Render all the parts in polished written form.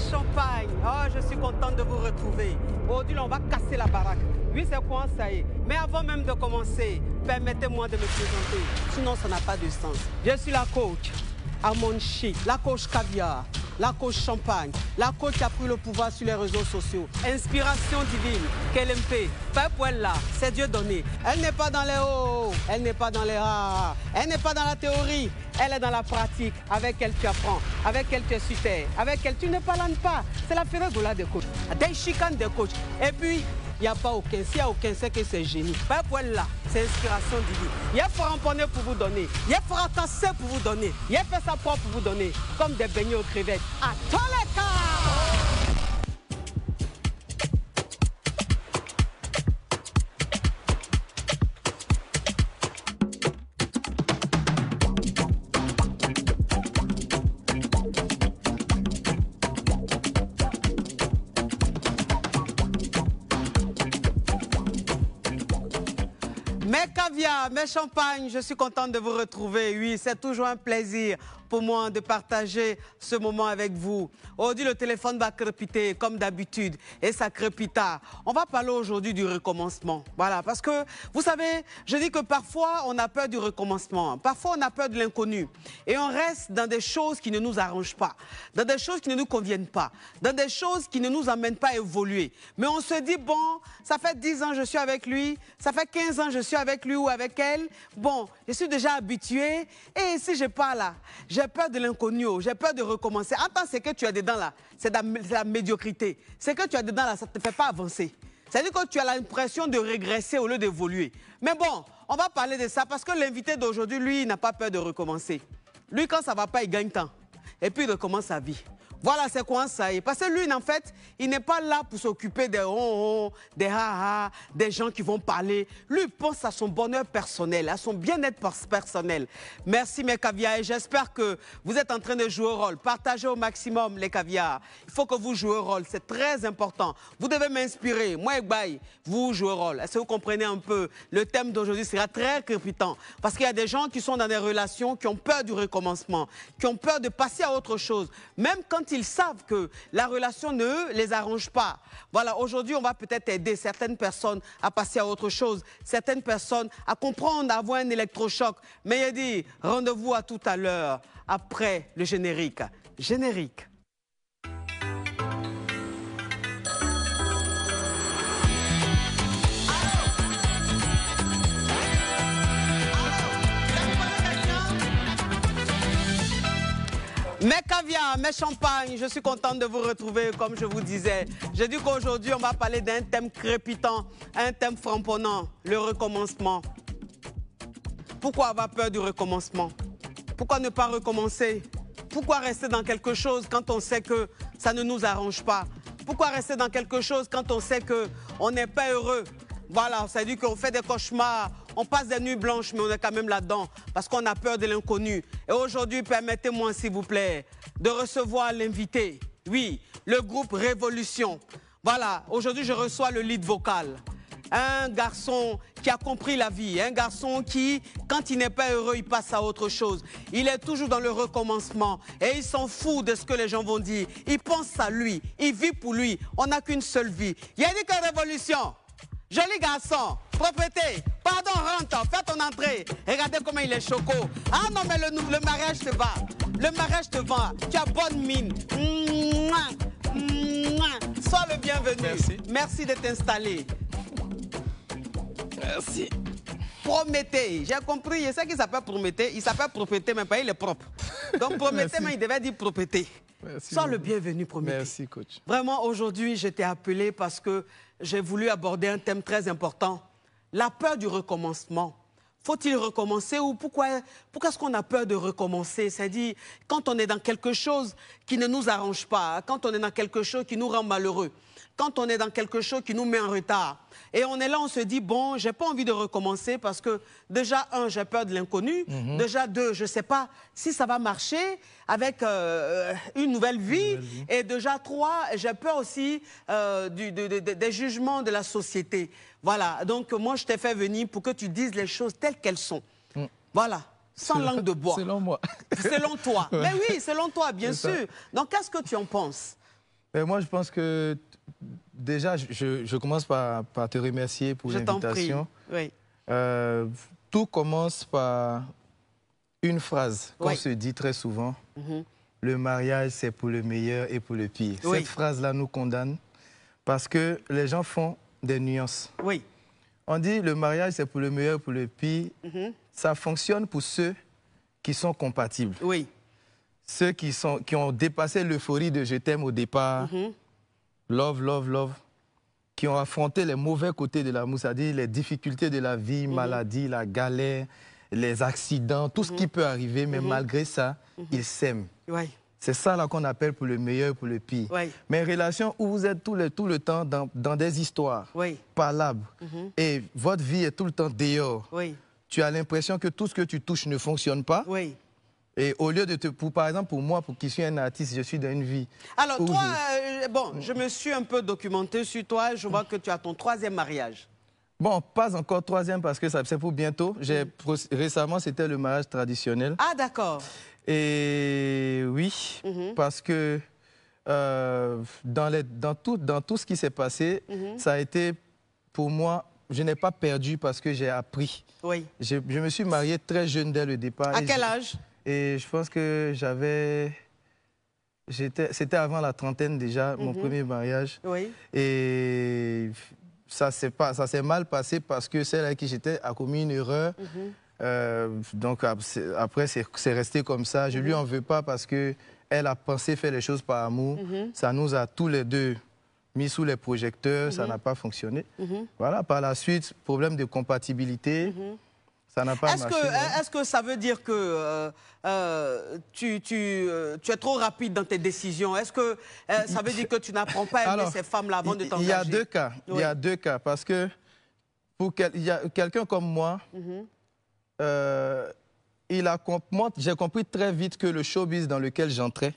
Champagne, oh, je suis contente de vous retrouver. Aujourd'hui, on va casser la baraque. Oui, c'est quoi, ça y est. Mais avant même de commencer, permettez-moi de me présenter. Sinon, ça n'a pas de sens. Je suis la coach Amon Chic, la coach Caviar, la coach Champagne, la coach qui a pris le pouvoir sur les réseaux sociaux. Inspiration divine, KLMP, Peuple, c'est Dieu donné. Elle n'est pas dans les hauts, elle n'est pas dans les rares, elle n'est pas dans la théorie, elle est dans la pratique. Avec elle tu apprends, avec elle tu es sur terre, avec elle tu ne parles pas. C'est la férégola des coachs, des chicanes des coachs. Et puis, il n'y a pas aucun, s'il n'y a aucun, c'est que c'est génie. Peuple là, c'est inspiration divine. Il y a Faramponné pour vous donner, il y a Faratassé pour vous donner, il y a fait sa propre pour vous donner, comme des beignets aux crevettes. À tous les cas! Mes caviars, mes champagnes, je suis contente de vous retrouver. Oui, c'est toujours un plaisir pour moi de partager ce moment avec vous. Aujourd'hui, le téléphone va crépiter comme d'habitude et ça crépita. On va parler aujourd'hui du recommencement. Voilà, parce que, vous savez, je dis que parfois, on a peur du recommencement. Parfois, on a peur de l'inconnu. Et on reste dans des choses qui ne nous arrangent pas, dans des choses qui ne nous conviennent pas, dans des choses qui ne nous amènent pas à évoluer. Mais on se dit, bon, ça fait 10 ans que je suis avec lui, ça fait 15 ans que je suis avec lui ou avec elle. Bon, je suis déjà habitué. Et si je pars là, j'ai peur de l'inconnu, j'ai peur de recommencer. Attends, ce que tu as dedans là, c'est la médiocrité. Ce que tu as dedans là, ça ne te fait pas avancer. C'est-à-dire que tu as l'impression de régresser au lieu d'évoluer. Mais bon, on va parler de ça parce que l'invité d'aujourd'hui, lui, il n'a pas peur de recommencer. Lui, quand ça ne va pas, il gagne temps. Et puis, il recommence sa vie. Voilà, c'est quoi ça y est. Parce que lui, en fait, il n'est pas là pour s'occuper des des ha-ha, des gens qui vont parler. Lui, il pense à son bonheur personnel, à son bien-être personnel. Merci mes caviars et j'espère que vous êtes en train de jouer au rôle. Partagez au maximum les caviars. Il faut que vous jouez au rôle, c'est très important. Vous devez m'inspirer. Moi, Egbaï, vous jouez au rôle. Est-ce que vous comprenez un peu? Le thème d'aujourd'hui sera très crépitant. Parce qu'il y a des gens qui sont dans des relations, qui ont peur du recommencement, qui ont peur de passer à autre chose. Même quand ils savent que la relation ne les arrange pas. Voilà, aujourd'hui, on va peut-être aider certaines personnes à passer à autre chose, certaines personnes à comprendre, à avoir un électrochoc. Mais il dit, rendez-vous à tout à l'heure, après le générique. Générique. Mes caviars, mes champagnes, je suis contente de vous retrouver, comme je vous disais. J'ai dit qu'aujourd'hui, on va parler d'un thème crépitant, un thème frapponnant, le recommencement. Pourquoi avoir peur du recommencement? Pourquoi ne pas recommencer? Pourquoi rester dans quelque chose quand on sait que ça ne nous arrange pas? Pourquoi rester dans quelque chose quand on sait qu'on n'est pas heureux? Voilà, ça dit qu'on fait des cauchemars, on passe des nuits blanches, mais on est quand même là-dedans parce qu'on a peur de l'inconnu. Et aujourd'hui, permettez-moi, s'il vous plaît, de recevoir l'invité. Oui, le groupe Révolution. Voilà, aujourd'hui, je reçois le lead vocal. Un garçon qui a compris la vie, un garçon qui, quand il n'est pas heureux, il passe à autre chose. Il est toujours dans le recommencement et il s'en fout de ce que les gens vont dire. Il pense à lui, il vit pour lui. On n'a qu'une seule vie. Yannick Révolution. Joli garçon, propreté, pardon, rentre, fais ton entrée. Regardez comment il est choco. Ah non, mais le mariage te va. Le mariage te va. Tu as bonne mine. Sois le bienvenu. Merci. Merci de t'installer. Merci. Prométhée, j'ai compris. Je sais qu'il s'appelle Prométhée. Il s'appelle Propreté, mais pas il est propre. Donc Prométhée, mais il devait dire Propreté. Sois le bienvenu, Prométhée. Merci, coach. Vraiment, aujourd'hui, je t'ai appelé parce que j'ai voulu aborder un thème très important. La peur du recommencement. Faut-il recommencer ou pourquoi est-ce qu'on a peur de recommencer? C'est-à-dire, quand on est dans quelque chose qui ne nous arrange pas, quand on est dans quelque chose qui nous rend malheureux, quand on est dans quelque chose qui nous met en retard. Et on est là, on se dit, bon, j'ai pas envie de recommencer parce que déjà, un, j'ai peur de l'inconnu. Déjà, deux, je sais pas si ça va marcher avec une nouvelle vie. Et déjà, trois, j'ai peur aussi des jugements de la société. Voilà, donc moi, je t'ai fait venir pour que tu dises les choses telles qu'elles sont. Voilà. Sans langue de bois. Selon moi. Selon toi. Ouais. Mais oui, selon toi, bien sûr. Donc, qu'est-ce que tu en penses? Mais moi, je pense que déjà, je commence par te remercier pour l'invitation. Oui. Tout commence par une phrase qu'on se dit très souvent. Le mariage, c'est pour le meilleur et pour le pire. Cette phrase-là nous condamne parce que les gens font des nuances. Oui. On dit le mariage, c'est pour le meilleur et pour le pire. Ça fonctionne pour ceux qui sont compatibles. Oui. Ceux qui ont dépassé l'euphorie de je t'aime au départ, love, love, love, qui ont affronté les mauvais côtés de l'amour, c'est-à-dire les difficultés de la vie, maladie, la galère, les accidents, tout ce qui peut arriver, mais malgré ça, ils s'aiment. Oui. C'est ça là qu'on appelle pour le meilleur et pour le pire. Oui. Mais une relation où vous êtes tout le temps dans des histoires palabres et votre vie est tout le temps dehors, tu as l'impression que tout ce que tu touches ne fonctionne pas. Oui. Et au lieu de par exemple, pour moi, qui suis un artiste, je suis dans une vie. Alors, toi, je me suis un peu documenté sur toi. Je vois que tu as ton 3e mariage. Bon, pas encore 3e parce que c'est pour bientôt. Récemment, c'était le mariage traditionnel. Ah, d'accord. Et oui, parce que dans tout ce qui s'est passé, ça a été, pour moi, je n'ai pas perdu parce que j'ai appris. Oui. Je me suis marié très jeune dès le départ. À quel âge? Et je pense que c'était avant la trentaine déjà, mon premier mariage. Oui. Et ça s'est mal passé parce que celle avec qui j'étais a commis une erreur. Donc après, c'est resté comme ça. Je ne lui en veux pas parce qu'elle a pensé faire les choses par amour. Ça nous a tous les deux mis sous les projecteurs, ça n'a pas fonctionné. Voilà, par la suite, problème de compatibilité. Ça n'a pas marché. Est-ce que ça veut dire que tu es trop rapide dans tes décisions? Est-ce que ça veut dire que tu n'apprends pas à aimer ces femmes-là avant de t'engager? Il y a deux cas. Oui. Il y a deux cas. Parce que pour quelqu'un comme moi, j'ai compris très vite que le showbiz dans lequel j'entrais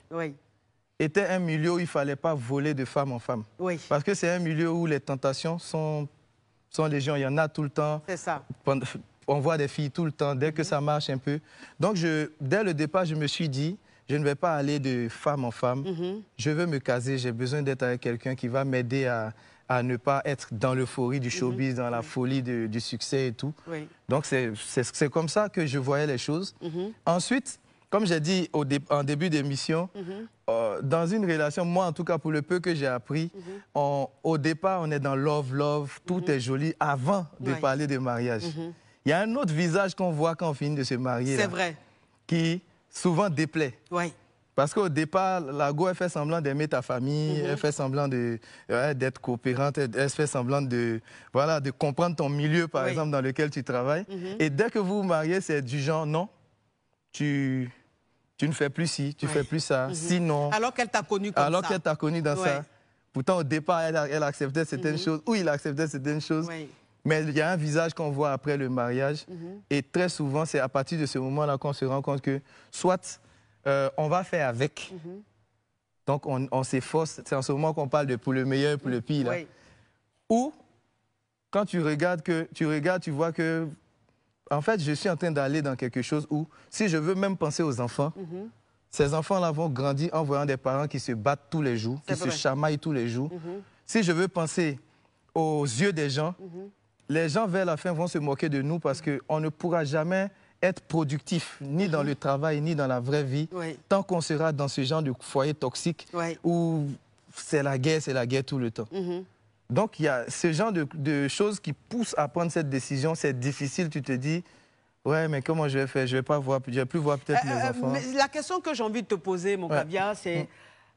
était un milieu où il ne fallait pas voler de femme en femme. Oui. Parce que c'est un milieu où les tentations sont légion. Il y en a tout le temps. C'est ça. On voit des filles tout le temps, dès que ça marche un peu. Donc, dès le départ, je me suis dit, je ne vais pas aller de femme en femme. Je veux me caser, j'ai besoin d'être avec quelqu'un qui va m'aider à ne pas être dans l'euphorie du showbiz, dans la folie du succès et tout. Oui. Donc, c'est comme ça que je voyais les choses. Ensuite, comme j'ai dit en début d'émission, dans une relation, moi en tout cas, pour le peu que j'ai appris, au départ, on est dans love, love, tout est joli avant de parler de mariage. Il y a un autre visage qu'on voit quand on finit de se marier. C'est vrai. Qui souvent déplaît. Oui. Parce qu'au départ, la go, elle fait semblant d'aimer ta famille, elle fait semblant d'être coopérante, elle fait semblant de comprendre ton milieu, par exemple, dans lequel tu travailles. Et dès que vous vous mariez, c'est du genre, non, tu ne fais plus ci, tu ne fais plus ça, sinon... Alors qu'elle t'a connu comme ça. Alors qu'elle t'a connu dans ça. Pourtant, au départ, elle acceptait certaines choses, ou il acceptait certaines choses. Oui. Mais il y a un visage qu'on voit après le mariage. Et très souvent, c'est à partir de ce moment-là qu'on se rend compte que soit on va faire avec, donc on s'efforce, c'est en ce moment qu'on parle de pour le meilleur et pour le pire. Là. Ou quand tu regardes, tu vois que, en fait, je suis en train d'aller dans quelque chose où, si je veux même penser aux enfants, ces enfants-là vont grandir en voyant des parents qui se battent tous les jours, qui se chamaillent tous les jours. Si je veux penser aux yeux des gens, les gens vers la fin vont se moquer de nous parce qu'on ne pourra jamais être productif, ni dans le travail, ni dans la vraie vie, tant qu'on sera dans ce genre de foyer toxique où c'est la guerre tout le temps. Donc, il y a ce genre de choses qui poussent à prendre cette décision. C'est difficile, tu te dis, ouais, mais comment je vais faire? Je vais plus voir peut-être mes enfants. Mais la question que j'ai envie de te poser, mon caviar, c'est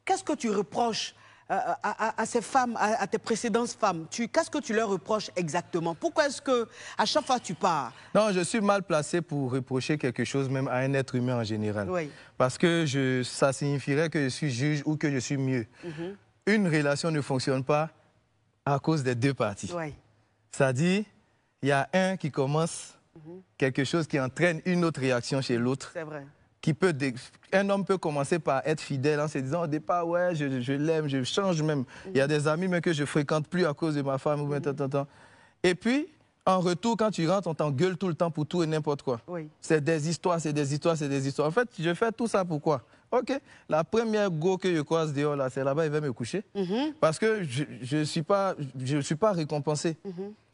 qu'est-ce que tu reproches à ces femmes, à tes précédentes femmes? Qu'est-ce que tu leur reproches exactement? Pourquoi est-ce que à chaque fois tu pars? Non, je suis mal placé pour reprocher quelque chose même à un être humain en général. Oui. Parce que ça signifierait que je suis juge ou que je suis mieux. Une relation ne fonctionne pas à cause des deux parties. Oui. C'est-à-dire, il y a un qui commence quelque chose qui entraîne une autre réaction chez l'autre. C'est vrai. Un homme peut commencer par être fidèle en se disant au départ, ouais, je l'aime, je change même. Il y a des amis même que je ne fréquente plus à cause de ma femme. Et puis, en retour, quand tu rentres, on t'engueule tout le temps pour tout et n'importe quoi. Oui. C'est des histoires, c'est des histoires, c'est des histoires. En fait, je fais tout ça pourquoi? Ok, la première go que je croise dehors, là, c'est là-bas, il va me coucher. Parce que je ne suis pas récompensé.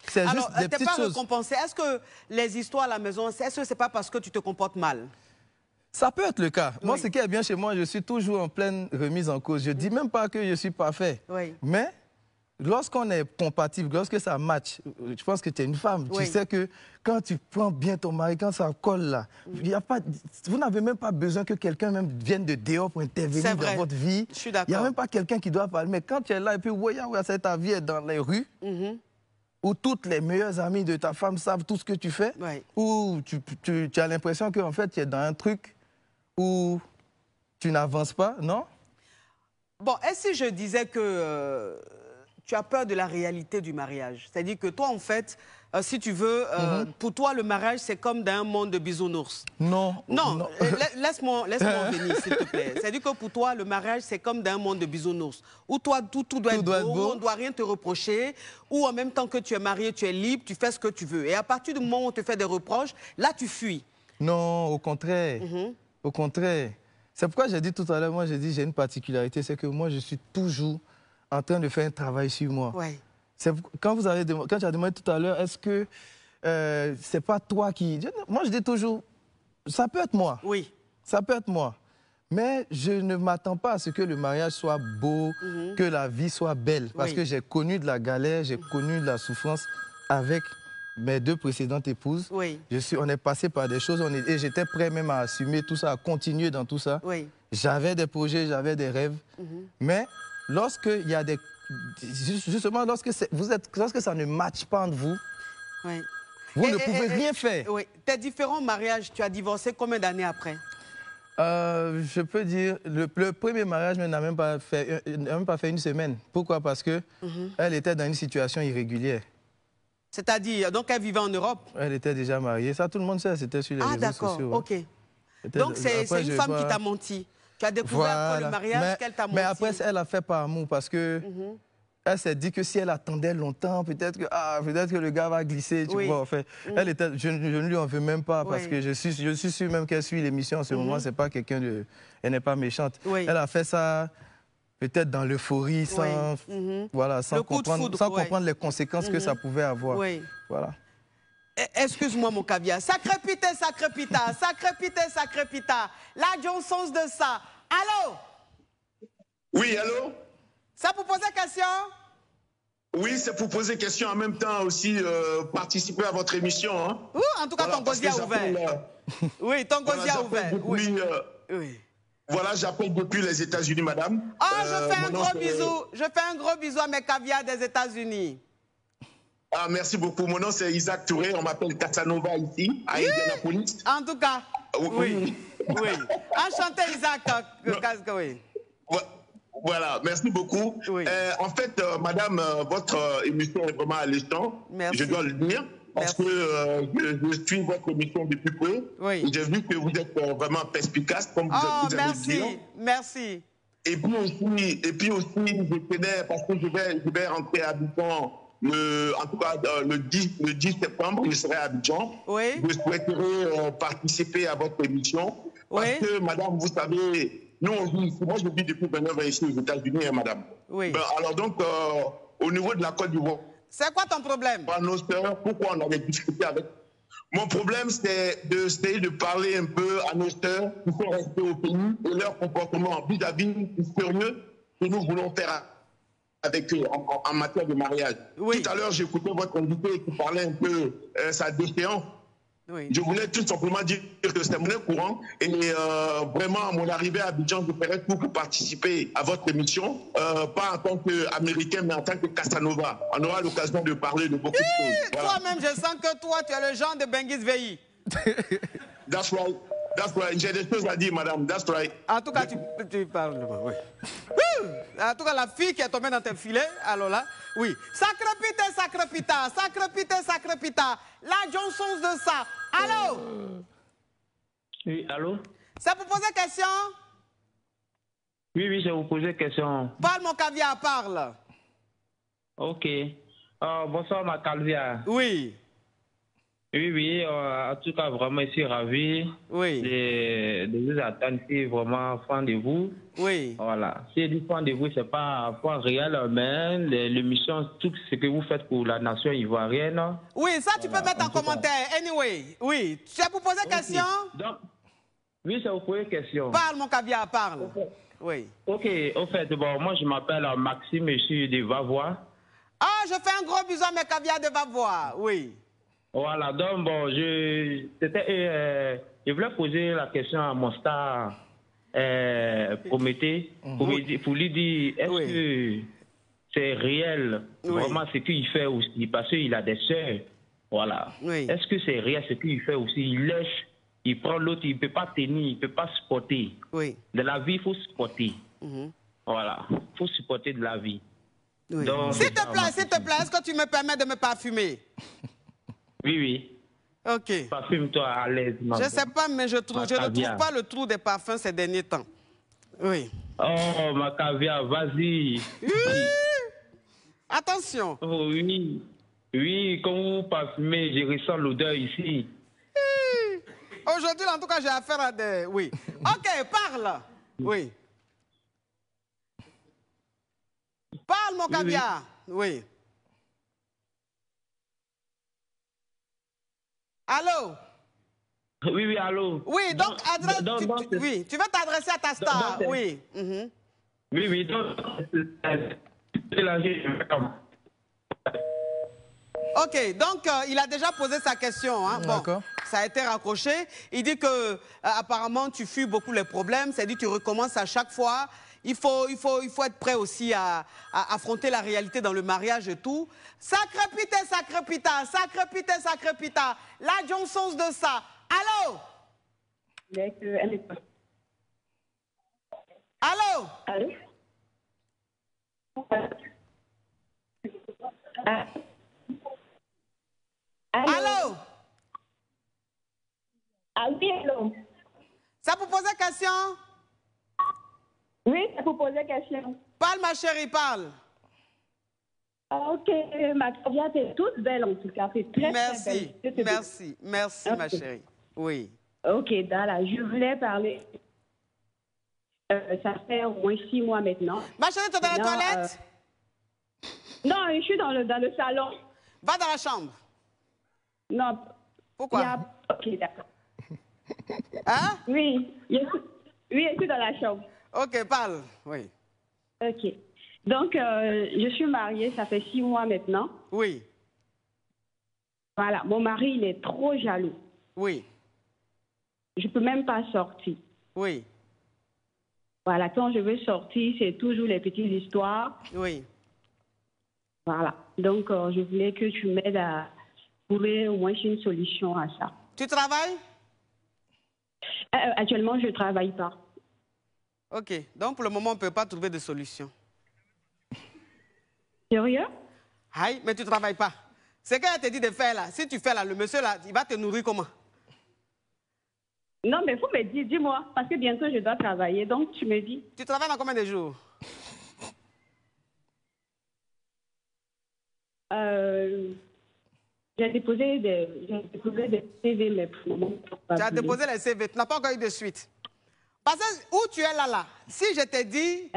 C'est juste des petites choses. Alors, tu n'es pas récompensé. Est-ce que les histoires à la maison, est-ce que ce n'est pas parce que tu te comportes mal? Ça peut être le cas. Oui. Moi, ce qui est bien chez moi, je suis toujours en pleine remise en cause. Je ne dis même pas que je suis parfait. Oui. Mais lorsqu'on est compatible, lorsque ça match, je pense que tu es une femme. Oui. Tu sais que quand tu prends bien ton mari, quand ça colle là, y a pas, vous n'avez même pas besoin que quelqu'un même vienne de dehors pour intervenir dans votre vie. Je suis d'accord. Il n'y a même pas quelqu'un qui doit parler. Mais quand tu es là et puis, ta vie est dans les rues, où toutes les meilleures amies de ta femme savent tout ce que tu fais, où tu as l'impression qu'en fait, tu es dans un truc où tu n'avances pas, non? Bon, et si je disais que tu as peur de la réalité du mariage? C'est-à-dire que toi, en fait, si tu veux, pour toi, le mariage, c'est comme dans un monde de bisounours. Non. Non, laisse-moi venir, s'il te plaît. C'est-à-dire que pour toi, le mariage, c'est comme dans un monde de bisounours, où toi, tout doit être beau, où on ne doit rien te reprocher, où en même temps que tu es marié, tu es libre, tu fais ce que tu veux. Et à partir du moment où on te fait des reproches, là, tu fuis. Non, au contraire. Au contraire. C'est pourquoi j'ai dit tout à l'heure, moi j'ai dit j'ai une particularité, c'est que moi je suis toujours en train de faire un travail sur moi. Ouais. Quand tu as demandé tout à l'heure, est-ce que c'est pas toi qui... Moi je dis toujours, ça peut être moi. Oui. Ça peut être moi. Mais je ne m'attends pas à ce que le mariage soit beau, que la vie soit belle. Parce que j'ai connu de la galère, j'ai connu de la souffrance avec mes deux précédentes épouses. Oui. On est passé par des choses et j'étais prêt même à assumer tout ça, à continuer dans tout ça. Oui. J'avais des projets, j'avais des rêves. Mais lorsqu'il y a des... Justement, lorsque ça ne matche pas entre vous, vous ne pouvez rien faire. Oui. Tes différents mariages, tu as divorcé combien d'années après? Je peux dire, le premier mariage n'a même pas fait une semaine. Pourquoi? Parce qu'elle était dans une situation irrégulière. C'est-à-dire, donc elle vivait en Europe? Elle était déjà mariée. Ça, tout le monde sait, c'était sur les réseaux sociaux. Ah, d'accord, ok. Donc c'est une femme qui t'a menti. Tu as découvert après le mariage qu'elle t'a menti. Mais après, elle a fait par amour parce que elle s'est dit que si elle attendait longtemps, peut-être que le gars va glisser. Tu vois, en fait. Je ne lui en veux même pas parce que je suis sûr même qu'elle suit l'émission en ce moment. C'est pas quelqu'un de... Elle n'est pas méchante. Elle a fait ça... peut-être dans l'euphorie, sans comprendre les conséquences que ça pouvait avoir. Voilà. Excuse-moi, mon caviar. Sacré pité, sacré pita, sacré pité, sacré pita. La Johnson de ça. Allô? Oui, allô? C'est pour poser question? Oui, c'est pour poser question en même temps aussi participer à votre émission. Hein. En tout cas, ton gosier a ouvert. Oui, ton gosier a ouvert. Oui. Voilà, j'appelle depuis les États-Unis, madame. Je fais un gros bisou. Je fais un gros bisou à mes caviars des États-Unis. Ah, merci beaucoup. Mon nom, c'est Isaac Touré. On m'appelle Casanova ici, à Indianapolis. En tout cas, oui. Enchanté, Isaac. Oui. Voilà, merci beaucoup. Oui. En fait, madame, votre émission est vraiment alléchante. Merci. Je dois le dire. Parce que je suis votre émission depuis peu. Oui. J'ai vu que vous êtes vraiment perspicace, comme vous avez dit. Merci. Et puis aussi, je tenais, parce que je vais rentrer à Abidjan, en tout cas le 10 septembre, je serai à Abidjan. Oui. Je souhaiterais participer à votre émission. Parce que, madame, vous savez, moi je vis depuis 29 ans ici aux États-Unis, hein, madame. Oui. Alors donc, au niveau de la Côte d'Ivoire, c'est quoi ton problème? Pourquoi on avait discuté avec... Mon problème, c'était d'essayer de parler un peu à nos sœurs qui sont restées au pays et leur comportement vis-à-vis du sérieux que nous voulons faire avec eux en matière de mariage. Oui. Tout à l'heure, j'écoutais votre invité qui parlait un peu sa déchéance. Oui. Je voulais tout simplement dire que c'était mon courant et vraiment à mon arrivée à Abidjan, je ferai tout pour participer à votre émission, pas en tant qu'Américain mais en tant que Casanova. On aura l'occasion de parler de beaucoup de choses. Voilà. Toi-même, je sens que toi, tu es le genre de Benguis Veilly. That's right. That's right. J'ai des choses à dire, madame. That's right. En tout cas, tu parles. Oui. En tout cas, la fille qui est tombée dans tes filets, alors là, oui. Sacré pité, sacré pita, sacré pité, sacré pita. La Johnson de ça. Allô? Oui, allô? C'est pour poser question? Oui, je vous poser question. Parle, mon caviar, parle. Ok. Bonsoir, ma caviar. Oui. Oui, en tout cas, vraiment, je suis ravi de vous attendre ici, vraiment, fan de vous. Oui. Voilà. Si je dis fan de vous, ce n'est pas fan réel, mais l'émission, tout ce que vous faites pour la nation ivoirienne. Oui, ça, tu peux mettre en commentaire. Anyway, oui. Tu as pour poser question? Donc, oui, c'est pour poser question. Parle, mon caviar, parle. Oui. Ok, au fait, bon, moi, je m'appelle Maxime, je suis de Vavois. Ah, je fais un gros bisou à mes caviars de Vavois, oui. Voilà, donc bon, je voulais poser la question à mon star Prométhée pour lui dire, est-ce que c'est réel vraiment ce qu'il fait aussi, parce qu'il a des sœurs, voilà. Est-ce que c'est réel ce qu'il fait aussi? Il lèche, il prend l'autre, il ne peut pas tenir, il ne peut pas supporter. De la vie, il faut supporter. Voilà, il faut supporter de la vie. S'il te plaît, est-ce que tu me permets de me parfumer? Oui. Ok. Parfume-toi à l'aise. Je ne sais pas, mais je ne trouve pas le trou des parfums ces derniers temps. Oui. Oh, ma caviar, vas-y. Attention. Oh, oui, quand vous parfumez, je ressens l'odeur ici. Aujourd'hui, en tout cas, j'ai affaire à des... Oui. Ok, parle. Oui. Parle, mon caviar. Oui. Allô? Oui, allô. Oui, donc, tu veux t'adresser à ta star, oui. Oui, donc, ok, donc, il a déjà posé sa question. Hein. Bon, ça a été raccroché. Il dit que, apparemment, tu fuis beaucoup les problèmes. C'est-à-dire que tu recommences à chaque fois. Il faut être prêt aussi à affronter la réalité dans le mariage et tout. Sacré pita. La Johnson de ça. Allô? Allô? Allô? Ah oui, allô? Ça pour poser question? Oui, c'est pour poser question. Parle, ma chérie, parle. Ok, ma caviar, t'es toute belle en tout cas. C'est très belle. Merci, ma chérie. Oui. Ok, Dala, je voulais parler. Ça fait au moins 6 mois maintenant. Ma chérie, tu es dans la toilette? Non, je suis dans le salon. Va dans la chambre. Non. Pourquoi? Ok, d'accord. Hein? Oui, je suis dans la chambre. Ok, parle. Oui. Ok. Donc, je suis mariée, ça fait 6 mois maintenant. Oui. Voilà, mon mari, il est trop jaloux. Oui. Je ne peux même pas sortir. Oui. Voilà, quand je veux sortir, c'est toujours les petites histoires. Oui. Voilà. Donc, je voulais que tu m'aides à trouver au moins une solution à ça. Tu travailles? Actuellement, je ne travaille pas. Ok. Donc, pour le moment, on ne peut pas trouver de solution. Sérieux? Aïe, mais tu ne travailles pas. C'est qu'elle te dit de faire là. Si tu fais là, le monsieur là, il va te nourrir comment? Non, mais il faut me dire, dis-moi, parce que bientôt je dois travailler, donc tu me dis. Tu travailles dans combien de jours? J'ai déposé des CV, mais pour le moment, tu as déposé les CV, tu n'as pas encore eu de suite. Parce que où tu es là, si je te dis,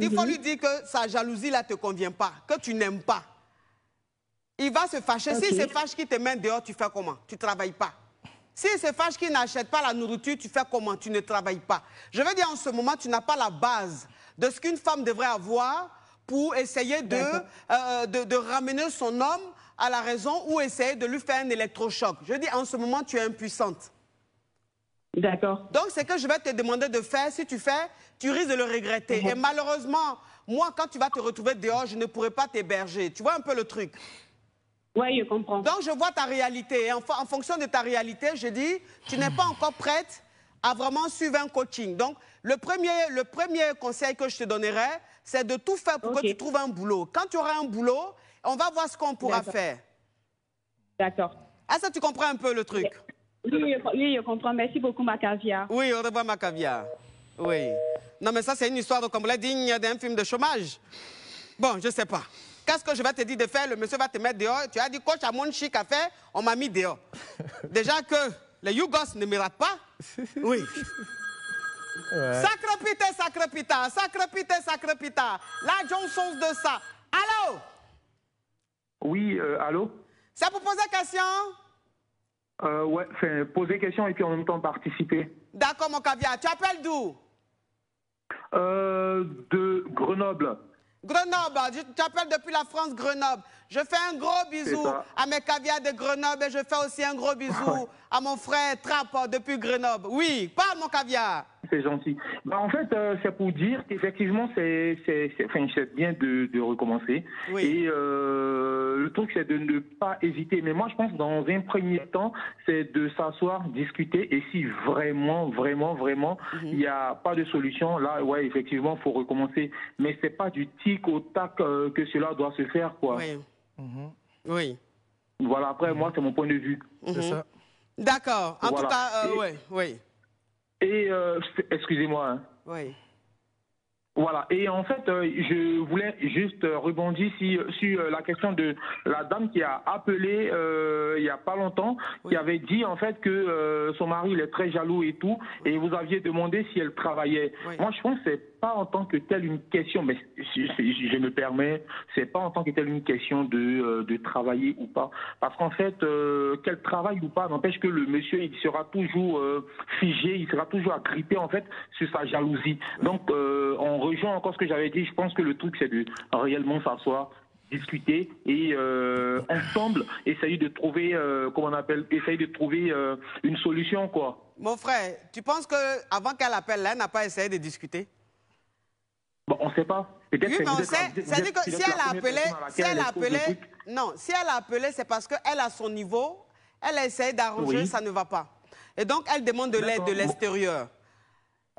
il faut lui dire que sa jalousie là ne te convient pas, que tu n'aimes pas. Il va se fâcher. Okay. S'il se fâche qu'il te met dehors, tu fais comment? Tu ne travailles pas. S'il se fâche qu'il n'achète pas la nourriture, tu fais comment? Tu ne travailles pas. Je veux dire, en ce moment, tu n'as pas la base de ce qu'une femme devrait avoir pour essayer de ramener son homme à la raison ou essayer de lui faire un électrochoc. Je dis, en ce moment, tu es impuissante. D'accord. Donc, ce que je vais te demander de faire, si tu fais, tu risques de le regretter. Et malheureusement, moi, quand tu vas te retrouver dehors, je ne pourrai pas t'héberger. Tu vois un peu le truc? Oui, je comprends. Donc, je vois ta réalité. Et en fonction de ta réalité, je dis, tu n'es pas encore prête à vraiment suivre un coaching. Donc, le premier conseil que je te donnerai, c'est de tout faire pour que tu trouves un boulot. Quand tu auras un boulot, on va voir ce qu'on pourra faire. D'accord. Est-ce que tu comprends un peu le truc? Oui, je comprends. Merci beaucoup, ma caviar. Oui, au revoir, ma caviar. Oui. Non, mais ça, c'est une histoire de complet digne d'un film de chômage. Bon, je ne sais pas. Qu'est-ce que je vais te dire de faire? Le monsieur va te mettre dehors. Tu as dit, coach, à mon chic à faire, on m'a mis dehors. Déjà que les Yougos ne me ratent pas. Oui. Ouais. Sacre pita, sacre pita, sacre pita, sacre pita. La Johnson de ça. Allô? Oui, allô? C'est pour poser question? Ouais, poser question et puis en même temps participer. D'accord, mon caviar. Tu appelles d'où? De Grenoble. Grenoble, tu appelles depuis la France, Grenoble. Je fais un gros bisou à mes caviars de Grenoble et je fais aussi un gros bisou à mon frère Trapp depuis Grenoble. Oui, parle mon caviar. C'est gentil. Bah, en fait, c'est pour dire qu'effectivement, c'est bien de recommencer. Oui. Et le truc, c'est de ne pas hésiter. Mais moi, je pense dans un premier temps, c'est de s'asseoir, discuter. Et si vraiment, il n'y a pas de solution, là, ouais, effectivement, il faut recommencer. Mais c'est pas du tic au tac que cela doit se faire, quoi. Oui. Oui. Voilà, après, moi, c'est mon point de vue. C'est ça. D'accord. En tout cas, oui. Et, excusez-moi. Hein. Oui. Voilà. Et en fait, je voulais juste rebondir sur la question de la dame qui a appelé il n'y a pas longtemps, qui avait dit en fait que son mari il est très jaloux et tout, et vous aviez demandé si elle travaillait. Oui. Moi, je pense que c'est pas en tant que telle une question, mais je me permets, c'est pas en tant que telle une question de travailler ou pas. Parce qu'en fait, qu'elle travaille ou pas n'empêche que le monsieur, il sera toujours figé, il sera toujours agrippé en fait sur sa jalousie. Donc, on rejoint encore ce que j'avais dit. Je pense que le truc, c'est de réellement s'asseoir, discuter et ensemble essayer de trouver, une solution, quoi. Mon frère, tu penses que avant qu'elle appelle, là, elle n'a pas essayé de discuter? Bon, on ne sait pas. Oui, mais on sait. C'est-à-dire que si elle a appelé, si elle a appelé, c'est parce qu'elle a son niveau, elle a essayé d'arranger, ça ne va pas. Et donc, elle demande de l'aide de l'extérieur.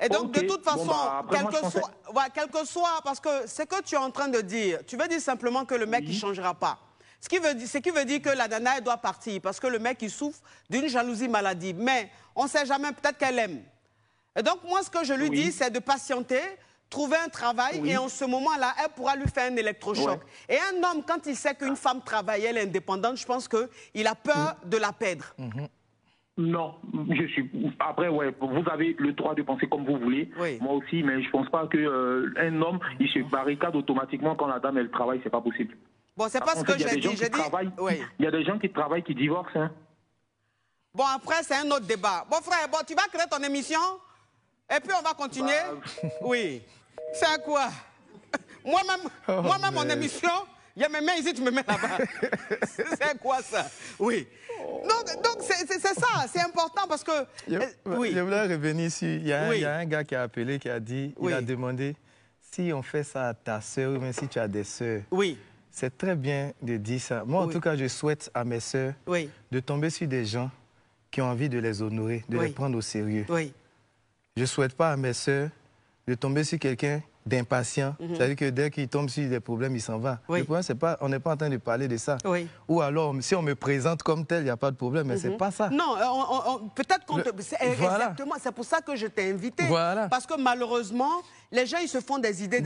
Et donc, de toute façon, quel que soit, parce que ce que tu es en train de dire, tu veux dire simplement que le mec, il ne changera pas. Ce qui veut dire que la nana, elle doit partir, parce que le mec, il souffre d'une jalousie maladive. Mais on ne sait jamais, peut-être qu'elle aime. Et donc, moi, ce que je lui dis, c'est de patienter, trouver un travail, et en ce moment-là, elle pourra lui faire un électrochoc. Ouais. Et un homme, quand il sait qu'une femme travaille, elle est indépendante, je pense qu'il a peur de la perdre. Non, après, ouais, vous avez le droit de penser comme vous voulez, moi aussi, mais je ne pense pas qu'un homme, il se barricade automatiquement quand la dame, elle travaille, c'est pas possible. Bon, c'est pas ce que j'ai dit. Il y a des gens qui travaillent, qui divorcent. Hein. Bon, après, c'est un autre débat. Bon, frère, tu vas créer ton émission et puis on va continuer. Oui. C'est quoi? Moi-même, mon émission, il y a mes mains ici, tu me mets là-bas. C'est quoi ça? Oui. Donc c'est ça, c'est important parce que... Je voulais revenir ici. Il y a un gars qui a appelé, qui a dit, il a demandé si on fait ça à ta soeur ou même si tu as des soeurs. Oui. C'est très bien de dire ça. Moi, en tout cas, je souhaite à mes soeurs de tomber sur des gens qui ont envie de les honorer, de les prendre au sérieux. Oui. Je ne souhaite pas à mes soeurs de tomber sur quelqu'un d'impatient. C'est-à-dire que dès qu'il tombe sur des problèmes, il s'en va. Le problème, c'est pas, on n'est pas en train de parler de ça. Ou alors, si on me présente comme tel, il n'y a pas de problème, mais c'est pas ça. Non, peut-être qu'on exactement, c'est pour ça que je t'ai invité. Parce que malheureusement, les gens, ils se font des idées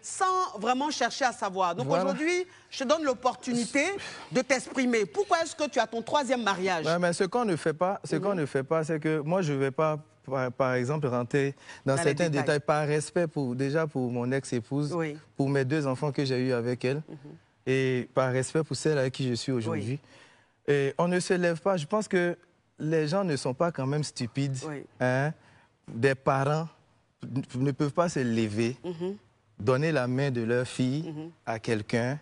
sans vraiment chercher à savoir. Donc aujourd'hui, je te donne l'opportunité de t'exprimer. Pourquoi est-ce que tu as ton 3e mariage? Mais ce qu'on ne fait pas, c'est que moi, je ne vais pas... Par exemple, rentrer dans certains détails par respect pour mon ex-épouse, pour mes 2 enfants que j'ai eus avec elle, et par respect pour celle avec qui je suis aujourd'hui. Et on ne se lève pas. Je pense que les gens ne sont pas quand même stupides. Hein? Des parents ne peuvent pas se lever, donner la main de leur fille à quelqu'un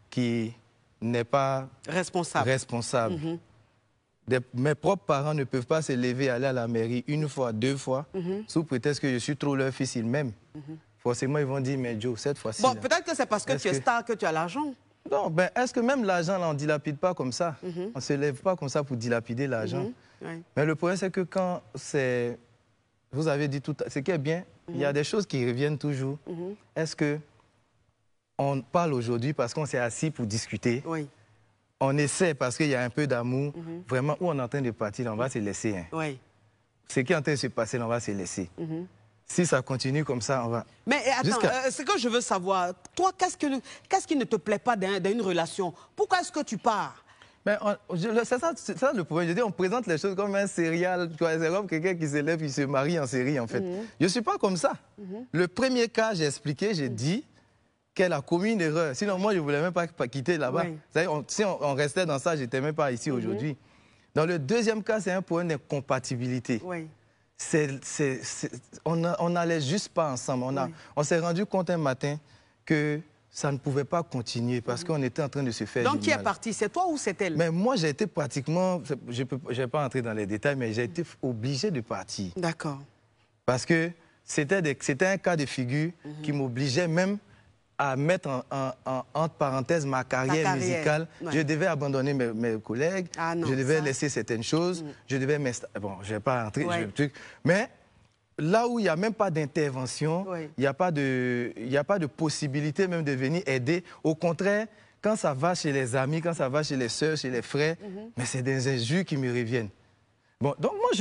qui n'est pas responsable. Mes propres parents ne peuvent pas se lever et aller à la mairie 1 fois, 2 fois, sous prétexte que je suis trop leur fils, ils m'aiment. Forcément, ils vont dire, mais Joe, cette fois-ci... Bon, peut-être que c'est parce que tu es star que tu as l'argent. Non, ben, est-ce que même l'argent, on ne dilapide pas comme ça? On ne se lève pas comme ça pour dilapider l'argent. Mais le problème, c'est que quand c'est... Vous avez dit tout... Ce qui est bien, il y a des choses qui reviennent toujours. Est-ce que on parle aujourd'hui parce qu'on s'est assis pour discuter? On essaie parce qu'il y a un peu d'amour. Vraiment, où on est en train de partir, là, on va se laisser. Hein. Ce qui est en train de se passer, là, on va se laisser. Si ça continue comme ça, on va... Mais attends, ce que je veux savoir, toi, qu'est-ce qui ne te plaît pas dans une relation? Pourquoi est-ce que tu pars? C'est ça le problème. Je dis, on présente les choses comme un serial. C'est comme quelqu'un qui se lève, qui se marie en série, en fait. Je ne suis pas comme ça. Le premier cas, j'ai expliqué, j'ai dit qu'elle a commis une erreur. Sinon, moi, je ne voulais même pas quitter là-bas. Si on restait dans ça, je n'étais même pas ici aujourd'hui. Dans le deuxième cas, c'est un problème d'incompatibilité. On n'allait juste pas ensemble. On s'est rendu compte un matin que ça ne pouvait pas continuer parce qu'on était en train de se faire du mal. Donc, qui est parti? C'est toi ou c'est elle? Mais moi, j'ai été pratiquement... Je ne vais pas entrer dans les détails, mais j'ai été obligé de partir. D'accord. Parce que c'était un cas de figure qui m'obligeait même à mettre entre parenthèses ma carrière musicale. Je devais abandonner mes collègues, je devais laisser certaines choses, je devais m'installer... Bon, je ne vais pas entrer, mais... Là où il n'y a même pas d'intervention, il n'y a pas de possibilité même de venir aider. Au contraire, quand ça va chez les amis, quand ça va chez les sœurs, chez les frères, mais c'est des injures qui me reviennent. Bon, donc moi,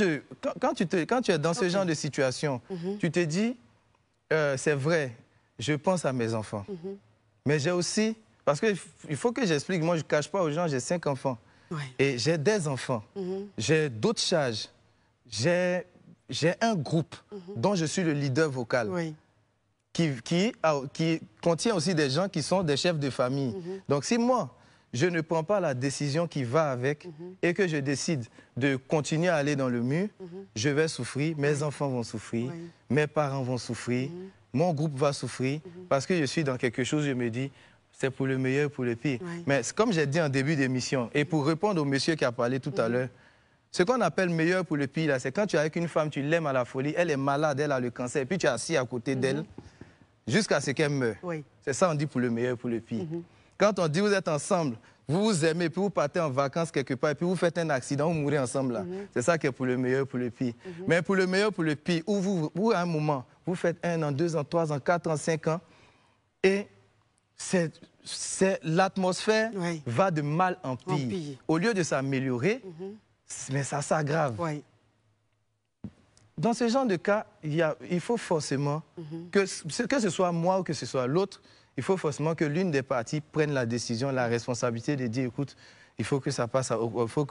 quand tu es dans ce genre de situation, tu te dis, c'est vrai, je pense à mes enfants. Mais j'ai aussi, parce qu'il faut que j'explique, moi je ne cache pas aux gens, j'ai 5 enfants. Et j'ai des enfants, j'ai d'autres charges, j'ai un groupe dont je suis le leader vocal, qui contient aussi des gens qui sont des chefs de famille. Donc si moi, je ne prends pas la décision qui va avec et que je décide de continuer à aller dans le mur, je vais souffrir, mes enfants vont souffrir, mes parents vont souffrir, mon groupe va souffrir, parce que je suis dans quelque chose, je me dis, c'est pour le meilleur, pour le pire. Mais comme j'ai dit en début d'émission, et pour répondre au monsieur qui a parlé tout à l'heure, ce qu'on appelle meilleur pour le pire, c'est quand tu es avec une femme, tu l'aimes à la folie, elle est malade, elle a le cancer, et puis tu es assis à côté d'elle jusqu'à ce qu'elle meure. C'est ça on dit pour le meilleur, pour le pire. Quand on dit vous êtes ensemble, vous vous aimez, puis vous partez en vacances quelque part, et puis vous faites un accident, vous mourrez ensemble là. C'est ça qui est pour le meilleur, pour le pire. Mais pour le meilleur, pour le pire, où à un moment, vous faites 1 an, 2 ans, 3 ans, 4 ans, 5 ans, et l'atmosphère va de mal en pire. Au lieu de s'améliorer, mais ça s'aggrave. Dans ce genre de cas, il faut forcément, que ce soit moi ou que ce soit l'autre, il faut forcément que l'une des parties prenne la décision, la responsabilité de dire, écoute, il faut que ça passe, il faut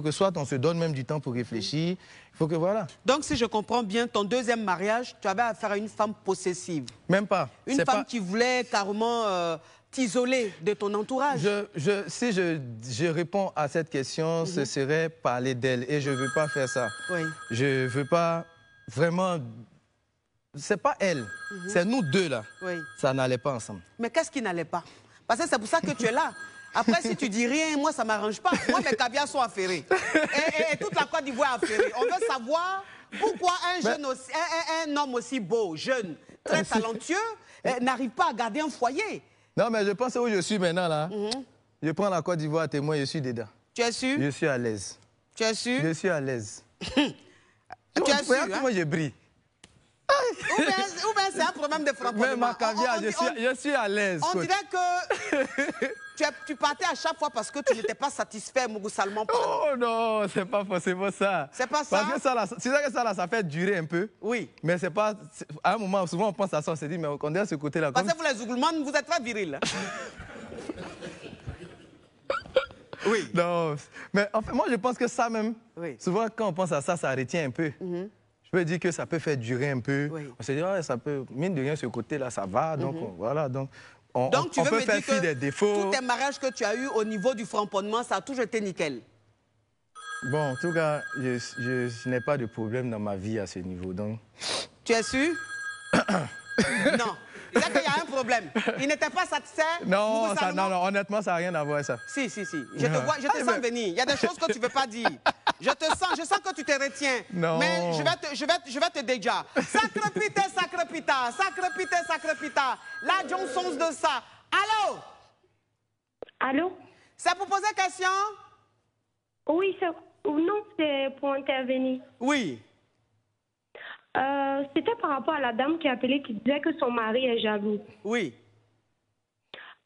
que soit on se donne même du temps pour réfléchir, il faut que voilà. Donc si je comprends bien, ton deuxième mariage, tu avais affaire à une femme possessive. Même pas. Une femme qui voulait carrément... t'isoler de ton entourage. Si je réponds à cette question, ce serait parler d'elle. Et je ne veux pas faire ça. Je ne veux pas vraiment... Ce n'est pas elle, c'est nous deux là. Ça n'allait pas ensemble. Mais qu'est-ce qui n'allait pas? Parce que c'est pour ça que tu es là. Après, si tu dis rien, moi, ça ne m'arrange pas. Moi, mes caviars sont affairés. Et toute la Côte d'Ivoire est affairée. On veut savoir pourquoi un homme aussi beau, jeune, très talentueux, n'arrive pas à garder un foyer. Non, mais je pense où je suis maintenant, là. Je prends la Côte d'Ivoire à témoin, je suis dedans. Tu es sûr? Je suis à l'aise. Tu es sûr? Je suis à l'aise. Tu es sûr, hein? Comment je brille? Ou bien c'est un problème de frappement. Mais ma caviar, je suis à l'aise. On dirait que tu partais à chaque fois parce que tu n'étais pas satisfait, Mougou Salman. Oh non, c'est pas forcément ça. C'est pas ça? Parce que c'est vrai que ça fait durer un peu. Oui. Mais c'est pas... À un moment, souvent on pense à ça, on se dit, mais on est à ce côté-là. Parce que vous les Zougoulemans, vous êtes très viril. Oui. Non, mais en fait, moi je pense que ça même, souvent quand on pense à ça, ça retient un peu. Je peux dire que ça peut faire durer un peu. On se dit, oh, ça peut, mine de rien, ce côté-là, ça va. Donc, voilà. Donc on peut faire fi des défauts. Tous tes mariages que tu as eus au niveau du framponnement, ça a toujours été nickel. Bon, en tout cas, je n'ai pas de problème dans ma vie à ce niveau. Donc... Tu es sûr? Non. Il y a un problème. Il n'était pas satisfait. Non, non, honnêtement, ça n'a rien à voir avec ça. Si. Je te sens venir. Il y a des choses que tu ne veux pas dire. Je sens que tu te retiens. Non. Mais je vais te déjà. Sacre pita. La Johnson de ça. Allô? Allô? C'est pour poser question? Oui, non, c'est pour intervenir. Oui. C'était par rapport à la dame qui a appelé, qui disait que son mari est jaloux. Oui.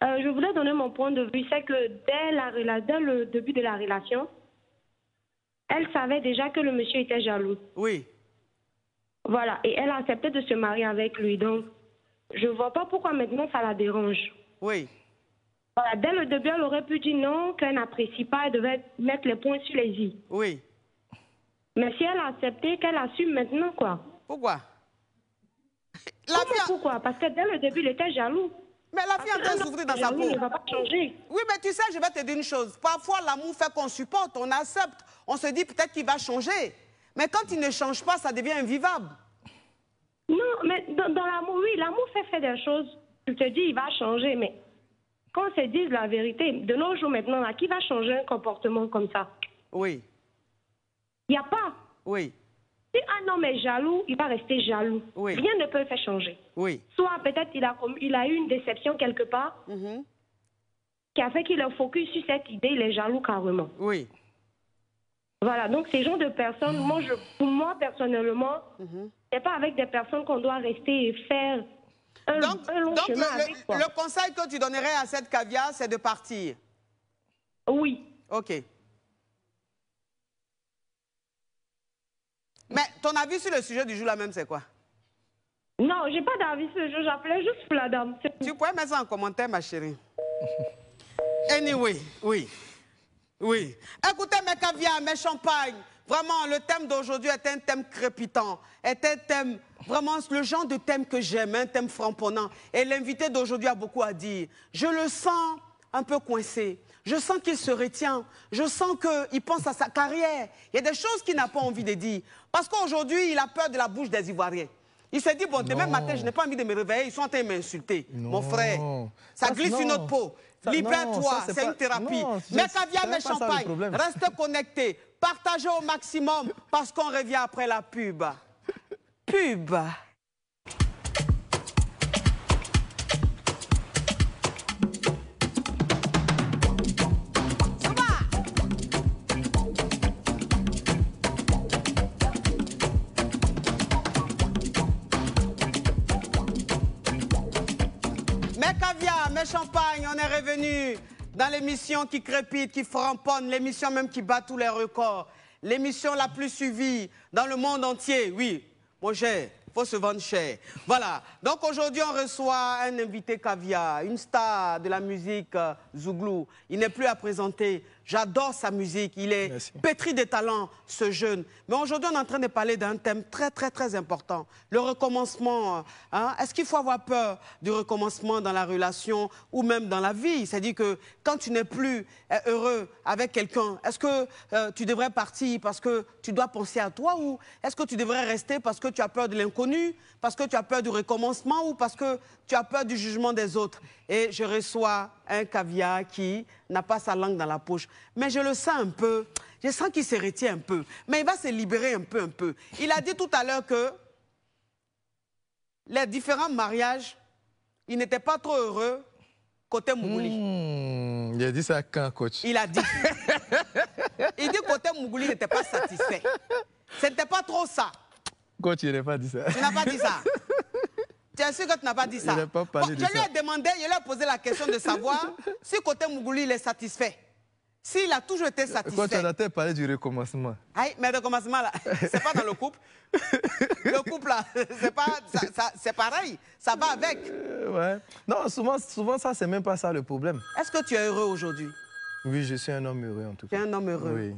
Je voulais donner mon point de vue. C'est que dès le début de la relation, elle savait déjà que le monsieur était jaloux. Oui. Voilà, et elle a accepté de se marier avec lui. Donc, je ne vois pas pourquoi maintenant ça la dérange. Oui. Voilà, dès le début, elle aurait pu dire non, qu'elle n'apprécie pas, elle devait mettre les points sur les i. Oui. Mais si elle a accepté, qu'elle assume maintenant, quoi. Pourquoi? Pourquoi? Parce que dès le début, il était jaloux. Mais la fille est en train de souffrir dans sa peau. Il ne va pas changer. Oui, mais tu sais, je vais te dire une chose. Parfois, l'amour fait qu'on supporte, on accepte. On se dit peut-être qu'il va changer. Mais quand il ne change pas, ça devient invivable. Non, mais dans l'amour, oui, l'amour fait des choses. Tu te dis, il va changer, mais quand on se dit la vérité, de nos jours maintenant, là, qui va changer un comportement comme ça? Oui. Il n'y a pas. Oui. Si un homme est jaloux, il va rester jaloux. Oui. Rien ne peut le faire changer. Oui. Soit peut-être il a eu une déception quelque part qui a fait qu'il est focus sur cette idée, il est jaloux carrément. Oui. Voilà, donc ces genres de personnes, pour moi personnellement, c'est pas avec des personnes qu'on doit rester et faire un long chemin avec. Donc le conseil que tu donnerais à cette caviar, c'est de partir? Oui. Ok. Mais ton avis sur le sujet du jour là même, c'est quoi? Non, j'ai pas d'avis sur le jeu, j'appelais juste pour la dame. Tu pourrais mettre ça en commentaire, ma chérie. Anyway, oui. Oui. Écoutez, mes caviars, mes champagnes, vraiment, le thème d'aujourd'hui est un thème crépitant, est un thème, vraiment, le genre de thème que j'aime, un thème frapponnant. Et l'invité d'aujourd'hui a beaucoup à dire. Je le sens un peu coincé. Je sens qu'il se retient. Je sens qu'il pense à sa carrière. Il y a des choses qu'il n'a pas envie de dire. Parce qu'aujourd'hui, il a peur de la bouche des Ivoiriens. Il s'est dit, bon, demain matin, je n'ai pas envie de me réveiller. Ils sont en train de m'insulter. Mon frère, ça glisse sur notre peau. Libère-toi, c'est une thérapie. Mes caviars, mes champagnes, restez connectés. Partagez au maximum parce qu'on revient après la pub. Pub. Mes caviars, mes champagnes, on est revenu dans l'émission qui crépite, qui framponne, l'émission même qui bat tous les records, l'émission la plus suivie dans le monde entier. Oui, mon cher, il faut se vendre cher. Voilà, donc aujourd'hui on reçoit un invité caviar, une star de la musique Zouglou. Il n'est plus à présenter. J'adore sa musique, il est pétri de talent, ce jeune. Mais aujourd'hui, on est en train de parler d'un thème très important. Le recommencement. Hein? Est-ce qu'il faut avoir peur du recommencement dans la relation ou même dans la vie? C'est-à-dire que quand tu n'es plus heureux avec quelqu'un, est-ce que tu devrais partir parce que tu dois penser à toi ou est-ce que tu devrais rester parce que tu as peur de l'inconnu, parce que tu as peur du recommencement ou parce que tu as peur du jugement des autres? Et je reçois un caviar qui n'a pas sa langue dans la poche. Mais je le sens un peu, je sens qu'il se retient un peu. Mais il va se libérer un peu. Il a dit tout à l'heure que les différents mariages, il n'était pas trop heureux côté Mougouli. Il a dit ça quand, coach? Il a dit. Il dit côté Mougouli, il n'était pas satisfait. Ce n'était pas trop ça. Coach, il n'a pas dit ça. Tu n'as pas dit ça? Tu es sûr que tu n'as pas dit ça? Il n'a pas parlé de ça. Je lui ai demandé, je lui ai posé la question de savoir si côté Mougouli, il est satisfait. S'il a toujours été satisfait. Quand tu as parlé du recommencement. Aïe, mais le recommencement, là, c'est pas dans le couple. Le couple, là, c'est pareil. Ça va avec. Ouais. Non, souvent ça, c'est même pas ça le problème. Est-ce que tu es heureux aujourd'hui? Oui, je suis un homme heureux, en tout cas. Tu es un homme heureux? Oui.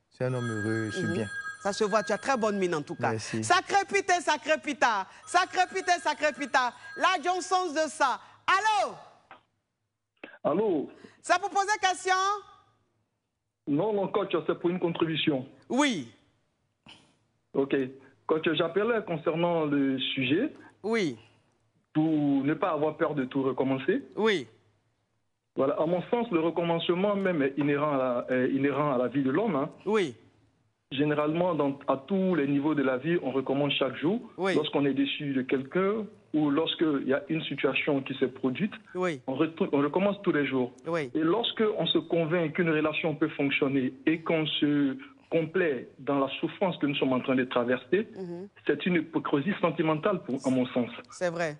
Je suis un homme heureux, je suis bien. Ça se voit, tu as très bonne mine en tout cas. Merci. Ça crépite, ça crépita. Ça crépite, ça crépita. La Johnson de ça. Allô? Allô? Ça pour poser question? Non, coach, c'est pour une contribution. Oui. Ok. Coach, j'appelais concernant le sujet. Oui. Pour ne pas avoir peur de tout recommencer. Oui. Voilà, à mon sens, le recommencement même est inhérent à la vie de l'homme. Hein. Oui. Généralement, à tous les niveaux de la vie, on recommence chaque jour. Oui. Lorsqu'on est déçu de quelqu'un ou lorsqu'il y a une situation qui s'est produite, oui. on recommence tous les jours. Oui. Et lorsqu'on se convainc qu'une relation peut fonctionner et qu'on se complaît dans la souffrance que nous sommes en train de traverser, c'est une hypocrisie sentimentale, à mon sens. C'est vrai.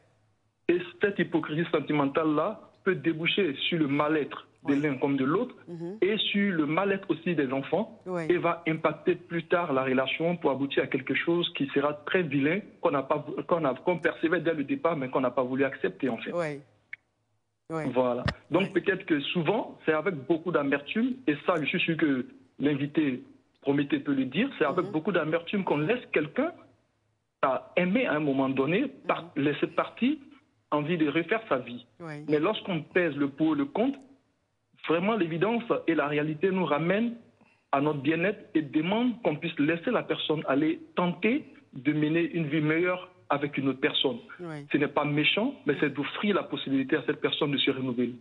Et cette hypocrisie sentimentale-là peut déboucher sur le mal-être de l'un comme de l'autre, et sur le mal-être aussi des enfants, et va impacter plus tard la relation pour aboutir à quelque chose qui sera très vilain, qu'on percevait dès le départ, mais qu'on n'a pas voulu accepter en fait. Voilà. Donc peut-être que souvent, c'est avec beaucoup d'amertume, et ça, je suis sûr que l'invité Prométhée peut le dire, c'est avec beaucoup d'amertume qu'on laisse quelqu'un à aimer à un moment donné, laisser partir, envie de refaire sa vie. Mais lorsqu'on pèse le pour et le contre, vraiment l'évidence et la réalité nous ramènent à notre bien-être et demandent qu'on puisse laisser la personne aller tenter de mener une vie meilleure avec une autre personne. Ce n'est pas méchant, mais c'est d'offrir la possibilité à cette personne de se renouveler.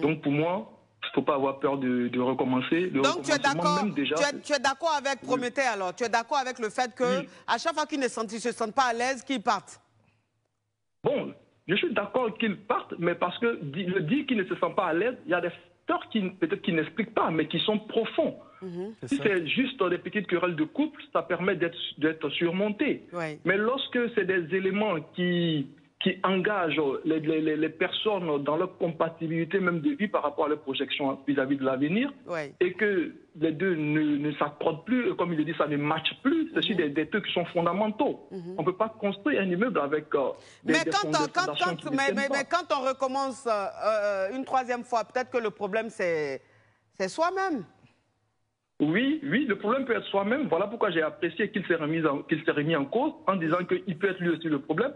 Donc pour moi, il ne faut pas avoir peur de recommencer. Donc tu es d'accord, tu es d'accord avec Prométhée alors? Tu es d'accord avec le fait que à chaque fois qu'ils ne se sentent pas à l'aise, qu'ils partent? Bon, je suis d'accord qu'ils partent, mais parce que le dire qu'ils ne se sentent pas à l'aise, il y a des facteurs qui peut-être qu'ils n'expliquent pas, mais qui sont profonds. Si c'est juste des petites querelles de couple, ça permet d'être surmonté. Mais lorsque c'est des éléments qui engagent les personnes dans leur compatibilité même de vie par rapport à leur projection vis-à-vis de l'avenir, et que les deux ne s'accordent plus, comme il le dit, ça ne matche plus, c'est des trucs qui sont fondamentaux. On ne peut pas construire un immeuble avec mais quand on recommence une troisième fois, peut-être que le problème c'est soi-même. Oui, le problème peut être soi-même. Voilà pourquoi j'ai apprécié qu'il s'est remis en cause en disant qu'il peut être lui aussi le problème.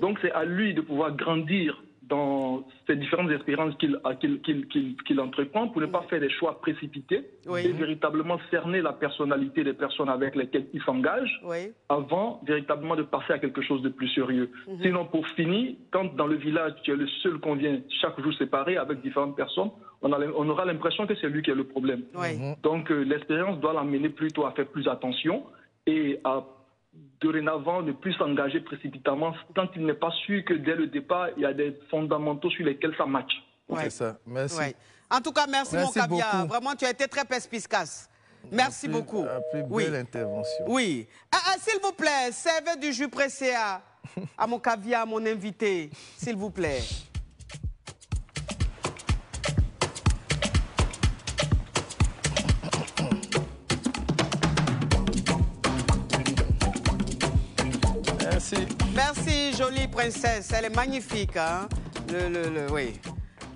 Donc c'est à lui de pouvoir grandir dans ces différentes expériences qu'il entreprend pour ne pas faire des choix précipités et véritablement cerner la personnalité des personnes avec lesquelles il s'engage avant véritablement de passer à quelque chose de plus sérieux. Sinon, pour finir, quand dans le village, tu es le seul qu'on vient chaque jour séparé avec différentes personnes, on aura l'impression que c'est lui qui est le problème. Donc l'expérience doit l'amener plutôt à faire plus attention et à dorénavant ne plus s'engager précipitamment tant il n'est pas sûr que dès le départ, il y a des fondamentaux sur lesquels ça match. C'est ça. Merci. En tout cas, merci mon Kavia. Vraiment, tu as été très perspicace. Merci beaucoup. Belle intervention. Oui. S'il vous plaît, servez du jus pressé à mon Kavia, mon invité. S'il vous plaît. Merci, jolie princesse. Elle est magnifique. Hein? Oui.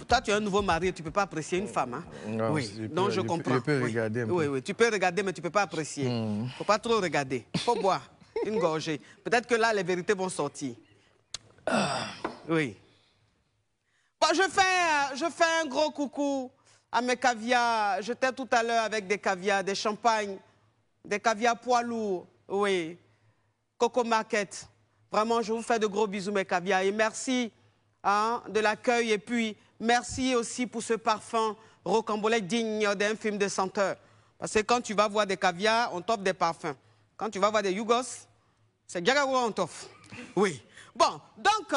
Toi, tu es un nouveau mari, tu ne peux pas apprécier une femme. Hein? Non, donc je comprends. Je peux regarder un peu. Oui, tu peux regarder, mais tu ne peux pas apprécier. Il ne faut pas trop regarder. Il faut boire une gorgée. Peut-être que là, les vérités vont sortir. Oui. Bon, je fais un gros coucou à mes caviars. J'étais tout à l'heure avec des caviars, des champagnes, des caviars poids lourds. Oui. Coco Market. Vraiment, je vous fais de gros bisous, mes caviars. Et merci de l'accueil. Et puis, merci aussi pour ce parfum rocambolesque digne d'un film de senteur. Parce que quand tu vas voir des caviars, on t'offre des parfums. Quand tu vas voir des Yougos, c'est Diagagoula, on t'offre. Oui. Bon, donc,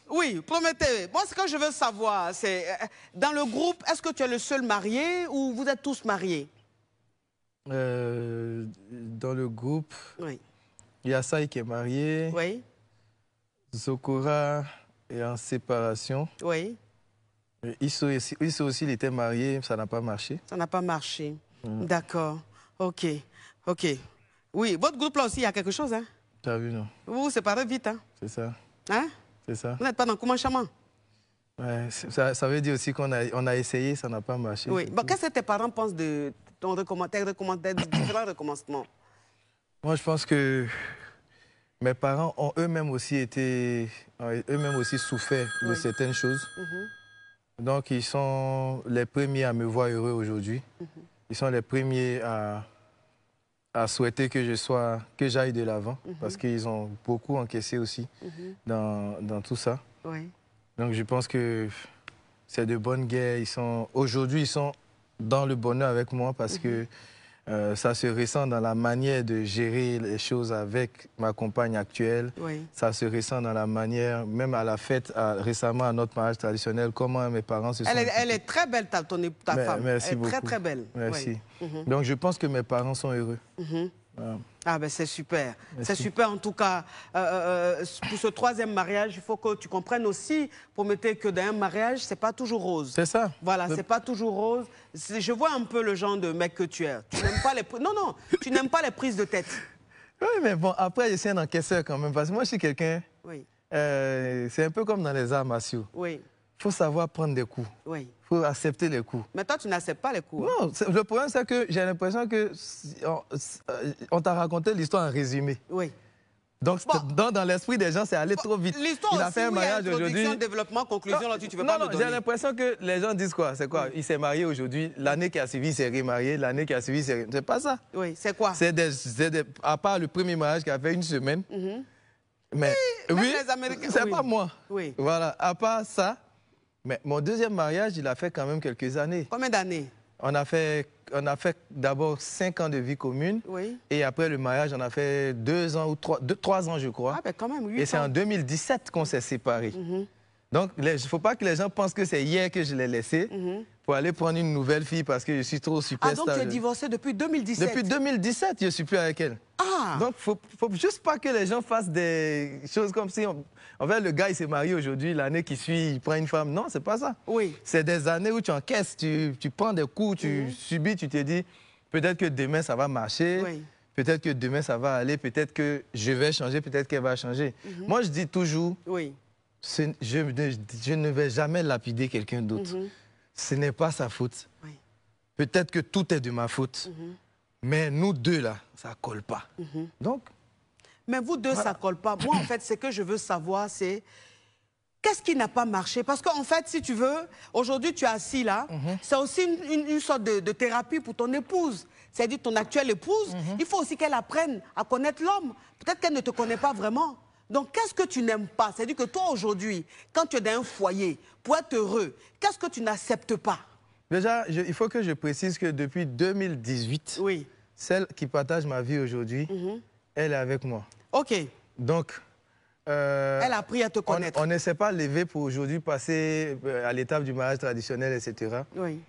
oui, Prométhée. Moi, ce que je veux savoir, c'est, dans le groupe, est-ce que tu es le seul marié ou vous êtes tous mariés? Dans le groupe, il y a Saï qui est marié. Oui. Zokora est en séparation. Oui. Isso aussi, il était marié, ça n'a pas marché. Ça n'a pas marché. D'accord. OK. OK. Oui, votre groupe là aussi, il y a quelque chose, hein? Tu as vu, non? Vous vous séparez vite, hein? C'est ça. Hein? C'est ça. Vous n'êtes pas dans Koumanchama? Ouais, ça veut dire aussi qu'on a essayé, ça n'a pas marché. Oui. Bon, qu'est-ce que tes parents pensent de ton différents recommencements? Moi, je pense que mes parents ont eux-mêmes aussi souffert de certaines choses. Donc, ils sont les premiers à me voir heureux aujourd'hui. Ils sont les premiers à souhaiter que j'aille de l'avant, parce qu'ils ont beaucoup encaissé aussi dans tout ça. Donc, je pense que c'est de bonnes guerres. Aujourd'hui, ils sont dans le bonheur avec moi parce que ça se ressent dans la manière de gérer les choses avec ma compagne actuelle. Ça se ressent dans la manière, même à la fête, récemment à notre mariage traditionnel, comment mes parents se sont... Elle est très belle, ta femme. Merci beaucoup. Très, très belle. Merci. Donc, je pense que mes parents sont heureux. Ah ben c'est super. C'est super en tout cas. Pour ce troisième mariage, il faut que tu comprennes aussi, Prométhée, que dans un mariage, c'est pas toujours rose. C'est ça. Voilà, c'est pas toujours rose. Je vois un peu le genre de mec que tu es. Tu n'aimes pas les... Non, tu n'aimes pas les prises de tête. Oui, mais bon, après, je suis un encaisseur quand même, parce que moi, je suis quelqu'un... Oui. C'est un peu comme dans les arts martiaux. Oui. Il faut savoir prendre des coups. Oui. Il faut accepter les coups. Mais toi, tu n'acceptes pas les coups. Non, le problème, c'est que j'ai l'impression que on t'a raconté l'histoire en résumé. Oui. Donc, bon, dans l'esprit des gens, c'est allé trop vite. L'histoire aussi, fait un mariage aujourd'hui. Développement, conclusion, là, tu veux pas me donner. J'ai l'impression que les gens disent quoi? C'est quoi? Il s'est marié aujourd'hui, l'année qui a suivi, il s'est remarié, l'année qui a suivi, c'est pas ça. Oui, c'est quoi? À part le premier mariage qui a fait une semaine. Mais oui, c'est pas moi. Oui. Voilà, à part ça. Mais mon deuxième mariage, il a fait quand même quelques années. Combien d'années? On a fait d'abord 5 ans de vie commune. Oui. Et après le mariage, on a fait 2 ans ou 3 ans, je crois. Ah, ben quand même, 8 ans. Et c'est en 2017 qu'on s'est séparés. Donc, il ne faut pas que les gens pensent que c'est hier que je l'ai laissé pour aller prendre une nouvelle fille parce que je suis trop superstar. Ah, donc tu es divorcé depuis 2017? Depuis 2017, je ne suis plus avec elle. Ah! Donc, il ne faut juste pas que les gens fassent des choses comme si... En fait, le gars, il s'est marié aujourd'hui, l'année qui suit, il prend une femme. Non, c'est pas ça. Oui. C'est des années où tu encaisses, tu prends des coups, tu subis, tu te dis, peut-être que demain, ça va marcher. Oui. Peut-être que demain, ça va aller. Peut-être que je vais changer, peut-être qu'elle va changer. Moi, je dis toujours, je ne vais jamais lapider quelqu'un d'autre. Ce n'est pas sa faute. Oui. Peut-être que tout est de ma faute. Mais nous deux, là, ça ne colle pas. Donc... Mais vous deux, ça ne colle pas. Moi, en fait, ce que je veux savoir, c'est qu'est-ce qui n'a pas marché? Parce qu'en fait, si tu veux, aujourd'hui, tu es assis là, c'est aussi une sorte de thérapie pour ton épouse. C'est-à-dire ton actuelle épouse, il faut aussi qu'elle apprenne à connaître l'homme. Peut-être qu'elle ne te connaît pas vraiment. Donc, qu'est-ce que tu n'aimes pas? C'est-à-dire que toi, aujourd'hui, quand tu es dans un foyer, pour être heureux, qu'est-ce que tu n'acceptes pas? Déjà, il faut que je précise que depuis 2018, celle qui partage ma vie aujourd'hui, elle est avec moi. OK. Donc, elle a appris à te connaître. On ne s'est pas levé pour aujourd'hui passer à l'étape du mariage traditionnel, etc. Oui.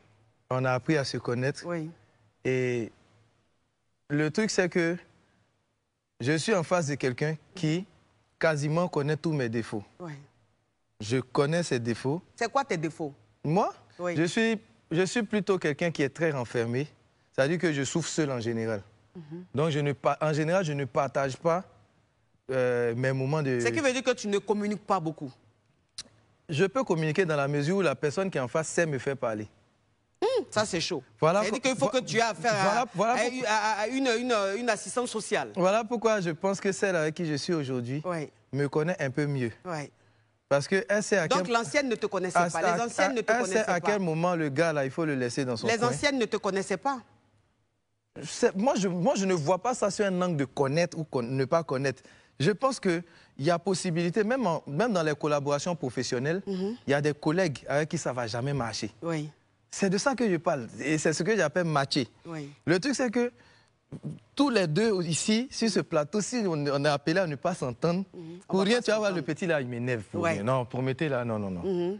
On a appris à se connaître. Oui. Et le truc, c'est que je suis en face de quelqu'un qui quasiment connaît tous mes défauts. Oui. Je connais ses défauts. C'est quoi tes défauts? Moi, oui. Je suis plutôt quelqu'un qui est très renfermé. C'est-à-dire que je souffre seul en général. Donc, en général, je ne partage pas mes moments de... Ce qui veut dire que tu ne communiques pas beaucoup. Je peux communiquer dans la mesure où la personne qui est en face sait me faire parler. Ça, c'est chaud. Voilà, c'est-à-dire qu'il faut que tu aies affaire à une assistance sociale. Voilà pourquoi je pense que celle avec qui je suis aujourd'hui me connaît un peu mieux. Parce que elle sait à Donc l'ancienne ne te connaissait pas, les anciennes ne te connaissaient pas. À quel moment le gars, là, il faut le laisser dans son coin. Les anciennes ne te connaissaient pas. Moi, je ne vois pas ça sur un angle de connaître ou ne pas connaître. Je pense qu'il y a possibilité, même dans les collaborations professionnelles, il y a des collègues avec qui ça ne va jamais marcher. Oui. C'est de ça que je parle. Et c'est ce que j'appelle matcher. Oui. Le truc, c'est que tous les deux ici, sur ce plateau, si on est appelé à ne pas s'entendre, pour rien, tu vas voir le petit là, il m'énerve. Non, Prométhée là, non.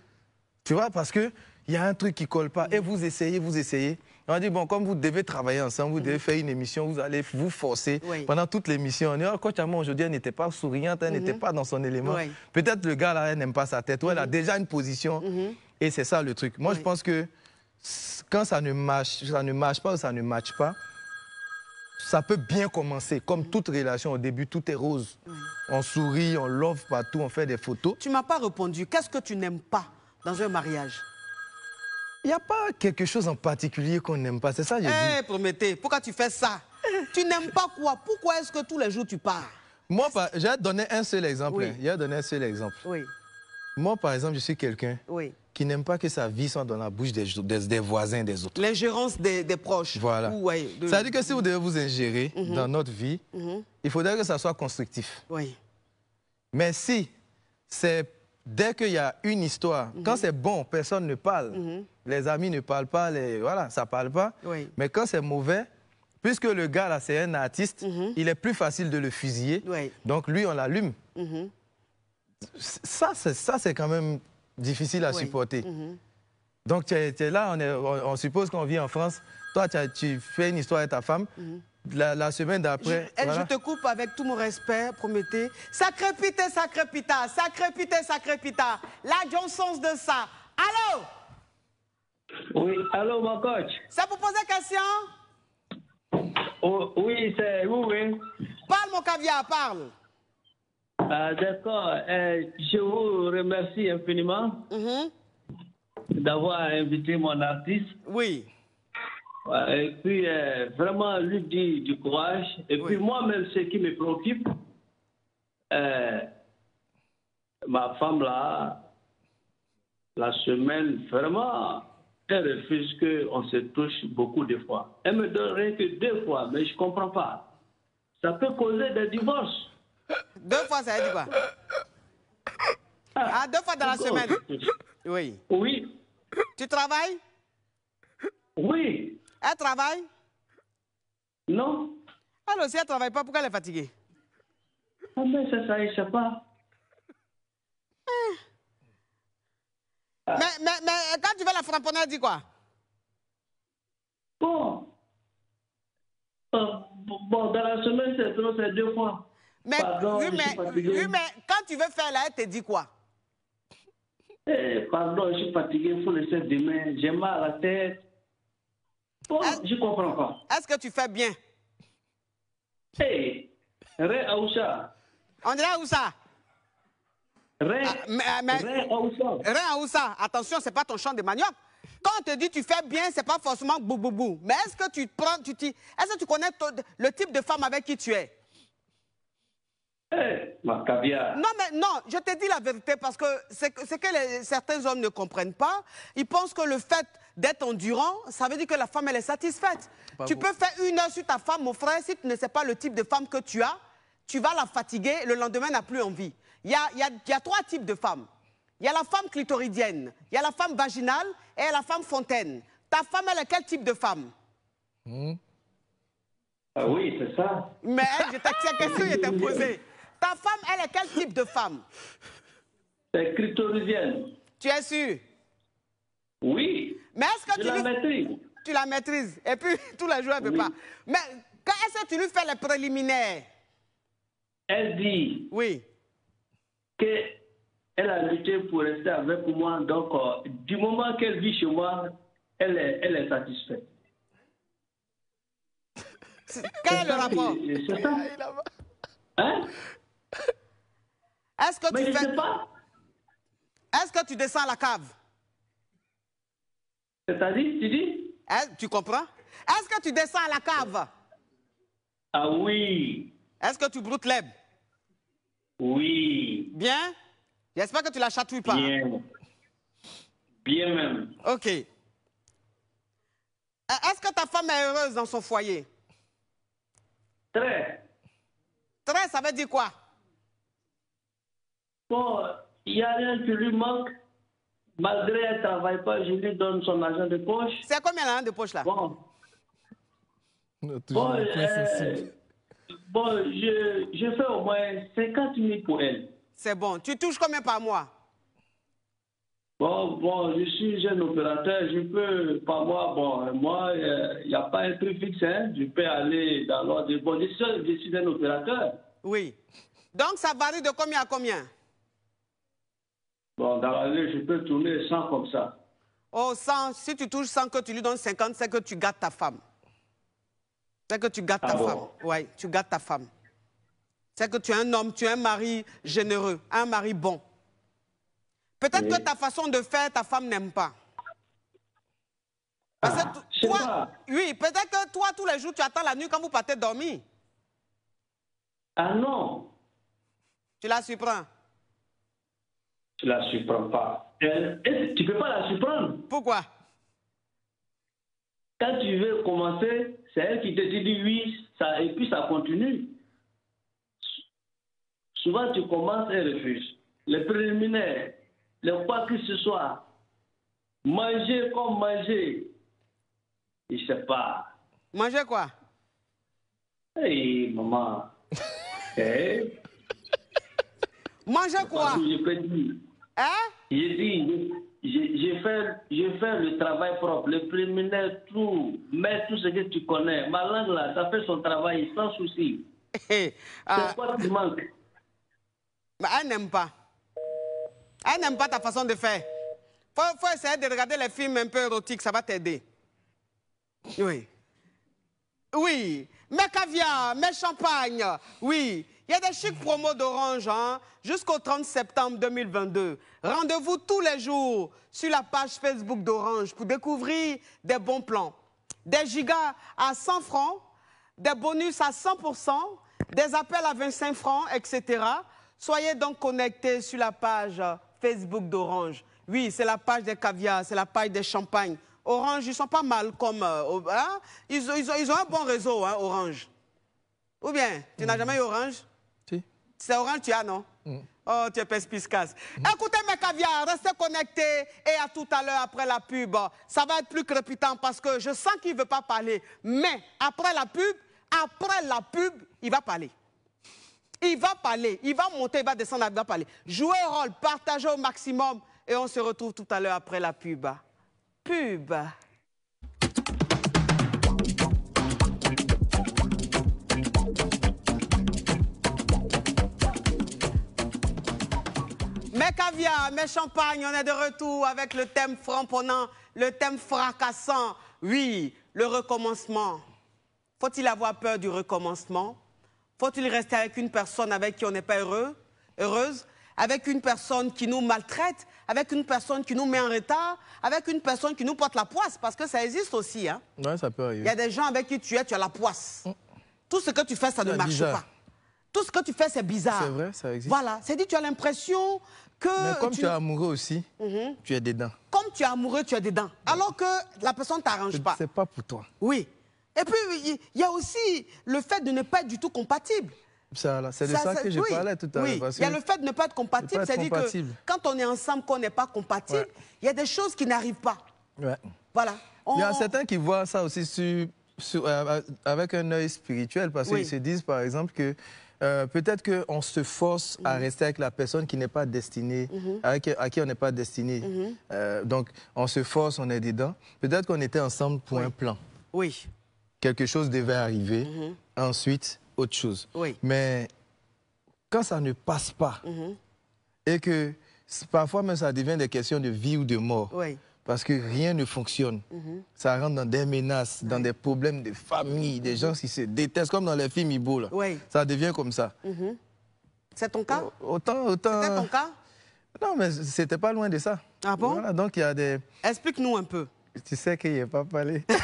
Tu vois, parce qu'il y a un truc qui ne colle pas. Et vous essayez. On dit, bon, comme vous devez travailler ensemble, vous devez faire une émission, vous allez vous forcer pendant toute l'émission. On dit, oh, coach Amon, aujourd'hui, elle n'était pas souriante, elle n'était pas dans son élément. Peut-être le gars, là, elle n'aime pas sa tête, ou elle a déjà une position. Et c'est ça le truc. Moi, je pense que quand ça ne marche pas ou ça ne matche pas, ça peut bien commencer. Comme toute relation, au début, tout est rose. On sourit, on love partout, on fait des photos. Tu ne m'as pas répondu. Qu'est-ce que tu n'aimes pas dans un mariage? Il n'y a pas quelque chose en particulier qu'on n'aime pas, c'est ça que j'ai dit. Prométhée, pourquoi tu fais ça? Tu n'aimes pas quoi? Pourquoi est-ce que tous les jours tu pars? Moi, je vais te donner un seul exemple. Oui. Moi, par exemple, je suis quelqu'un qui n'aime pas que sa vie soit dans la bouche des voisins, des autres. L'ingérence des proches. Voilà. Ça veut dire que si vous devez vous ingérer dans notre vie, il faudrait que ça soit constructif. Oui. Mais si c'est... Dès qu'il y a une histoire, quand c'est bon, personne ne parle. Les amis ne parlent pas, voilà, ça ne parle pas. Oui. Mais quand c'est mauvais, puisque le gars, là, c'est un artiste, il est plus facile de le fusiller. Oui. Donc, lui, on l'allume. Ça, c'est quand même difficile à supporter. Donc, tu es là, on suppose qu'on vit en France. Toi, tu fais une histoire avec ta femme. la semaine d'après... Je te coupe avec tout mon respect, Prométhée. Ça crépite, ça crépita, ça crépite, ça crépita. La Johnson de ça. Allô? Oui, allô, mon coach. C'est pour poser question? Oh, oui, c'est vous, oui. Parle, mon caviar, parle. D'accord. Je vous remercie infiniment d'avoir invité mon artiste. Oui. Et puis, vraiment, lui dit du courage. Et puis, moi-même, ce qui me préoccupe, ma femme, là, la semaine, vraiment, elle refuse qu'on se touche beaucoup de fois. Elle me donne rien que 2 fois, mais je ne comprends pas. Ça peut causer des divorces. 2 fois, ça veut dire quoi? 2 fois dans la semaine? Oui. Oui. Tu travailles? Oui. Elle travaille? Non. Alors, si elle ne travaille pas, pourquoi elle est fatiguée? Ah, mais ça, je ne sais pas. Mais quand tu vas la framponner, elle dit quoi? Bon. Bon, dans la semaine, c'est trop, c'est 2 fois. Mais, pardon, oui, mais quand tu veux faire là, elle te dit quoi? Pardon, je suis fatigué, il faut laisser demain. J'ai mal à la tête. Bon, je ne comprends pas. Est-ce que tu fais bien? Ré Aoussa. On dirait Aoussa. Ré Aoussa. Ré Aoussa. Attention, ce n'est pas ton chant de manioc. Quand on te dit tu fais bien, ce n'est pas forcément bou bou bou. Mais est-ce que tu prends, est-ce que tu connais le type de femme avec qui tu es? Ma caviar. Non, mais non, je te dis la vérité parce que c'est que certains hommes ne comprennent pas. Ils pensent que le fait d'être endurant, ça veut dire que la femme, elle est satisfaite. Tu peux faire 1 heure sur ta femme, mon frère, si tu ne sais pas le type de femme que tu as, tu vas la fatiguer, le lendemain, n'a plus envie. Il y a 3 types de femmes. Il y a la femme clitoridienne, il y a la femme vaginale et la femme fontaine. Ta femme, elle est quel type de femme? Ah oui, c'est ça. Mais je t'ai question, je t'ai posé. Ta femme, elle est quel type de femme? C'est clitoridienne. Tu es sûr? Oui. Mais est-ce que je la maîtrise. Tu la maîtrises. Et puis, tous les jours, elle ne peut pas. Mais est-ce que tu lui fais les préliminaires? Elle dit qu'elle a lutté pour rester avec moi. Donc, du moment qu'elle vit chez moi, elle est satisfaite. Quel est le rapport? C'est ça. Hein? Est-ce que tu fais... pas. Est-ce que tu descends à la cave? C'est-à-dire, tu dis? Tu comprends? Est-ce que tu descends à la cave? Ah oui. Est-ce que tu broutes l'herbe? Oui. Bien? J'espère que tu la chatouilles pas. Bien. Bien même. OK. Est-ce que ta femme est heureuse dans son foyer? Très. Très, ça veut dire quoi? Bon, il n'y a rien qui lui manque. Malgré qu'elle ne travaille pas, je lui donne son argent de poche. C'est combien l'argent de poche là? Bon, je fais au moins 50 000 pour elle. C'est bon. Tu touches combien par mois? Bon, je suis jeune opérateur. Je peux, par mois, moi, il n'y a pas un prix fixe. Hein. Je peux aller dans l'ordre. Bon, je suis un opérateur. Oui. Donc, ça varie de combien à combien? Bon, dans l'année, je peux tourner 100 comme ça. Oh, 100. Si tu touches 100, que tu lui donnes 50, c'est que tu gâtes ta femme. C'est que tu gâtes ta femme. Oui, tu gâtes ta femme. C'est que tu es un homme, tu es un mari généreux, un mari bon. Peut-être que ta façon de faire, ta femme n'aime pas. Parce que toi, oui, peut-être que toi, tous les jours, tu attends la nuit quand vous partez dormir. Ah non. Tu la surprends? Tu ne la surprends pas. Tu ne peux pas la surprendre. Pourquoi? Quand tu veux commencer, c'est elle qui te dit oui, ça, et puis ça continue. Souvent, tu commences et refuses. Les préliminaires, le quoi que ce soit, manger comme manger, je ne sais pas. Manger quoi? Hey, maman. Hey. Manger quoi? Je peux dire. Hein? J'ai fais le travail propre, le préliminaire, tout, mais tout ce que tu connais. Ma langue là, ça fait son travail sans souci. C'est quoi qui manque? Elle n'aime pas. Elle n'aime pas ta façon de faire. Faut essayer de regarder les films un peu érotiques, ça va t'aider. Oui. Oui. Mes caviar, mes champagnes, oui. Il y a des chics promos d'Orange hein, jusqu'au 30 septembre 2022. Rendez-vous tous les jours sur la page Facebook d'Orange pour découvrir des bons plans. Des gigas à 100 francs, des bonus à 100%, des appels à 25 francs, etc. Soyez donc connectés sur la page Facebook d'Orange. Oui, c'est la page des caviars, c'est la page des champagnes. Orange, ils sont pas mal comme... hein? Ils ont un bon réseau, hein, Orange. Ou bien, tu n'as jamais eu Orange? Si. C'est Orange, tu as, non? Oh, tu es perspicace. Écoutez mes caviars, restez connectés et à tout à l'heure après la pub. Ça va être plus crépitant parce que je sens qu'il ne veut pas parler. Mais après la pub, il va parler. Il va parler, il va monter, il va descendre, il va parler. Jouez un rôle, partagez au maximum et on se retrouve tout à l'heure après la pub. Pub. Mes caviars, mes champagnes, on est de retour avec le thème frapponnant, le thème fracassant. Oui, le recommencement. Faut-il avoir peur du recommencement? Faut-il rester avec une personne avec qui on n'est pas heureuse? Avec une personne qui nous maltraite? Avec une personne qui nous met en retard? Avec une personne qui nous porte la poisse? Parce que ça existe aussi. Hein? Ouais, ça peut arriver. Il y a des gens avec qui tu as la poisse. Tout ce que tu fais, ça ne marche pas. Tout ce que tu fais, c'est bizarre. C'est vrai, ça existe. Voilà, c'est dit, tu as l'impression que... Mais comme tu es amoureux aussi, tu es dedans. Comme tu es amoureux, tu es dedans. Alors que la personne ne t'arrange pas. C'est pas pour toi. Oui. Et puis, il y a aussi le fait de ne pas être du tout compatible. C'est de ça que je parlais tout à l'heure. Oui, il y a le fait de ne pas être compatible. C'est-à-dire que quand on est ensemble, qu'on n'est pas compatible, il y a des choses qui n'arrivent pas. Ouais. Voilà. Il y a certains qui voient ça aussi avec un œil spirituel, parce qu'ils se disent, par exemple, que peut-être qu'on se force à rester avec la personne qui n'est pas destinée, à qui on n'est pas destiné. Donc, on se force, on est dedans. Peut-être qu'on était ensemble pour un plan. Oui. Quelque chose devait arriver. Ensuite, autre chose. Mais quand ça ne passe pas, et que parfois même ça devient des questions de vie ou de mort, parce que rien ne fonctionne, ça rentre dans des menaces, dans des problèmes de famille, des gens qui se détestent, comme dans les films Ibo, là. Ça devient comme ça. C'est ton cas? Autant... C'était ton cas? Non, mais c'était pas loin de ça. Ah bon? Voilà, donc il y a des... Explique-nous un peu. Tu sais qu'il n'y a pas parlé. Tu sais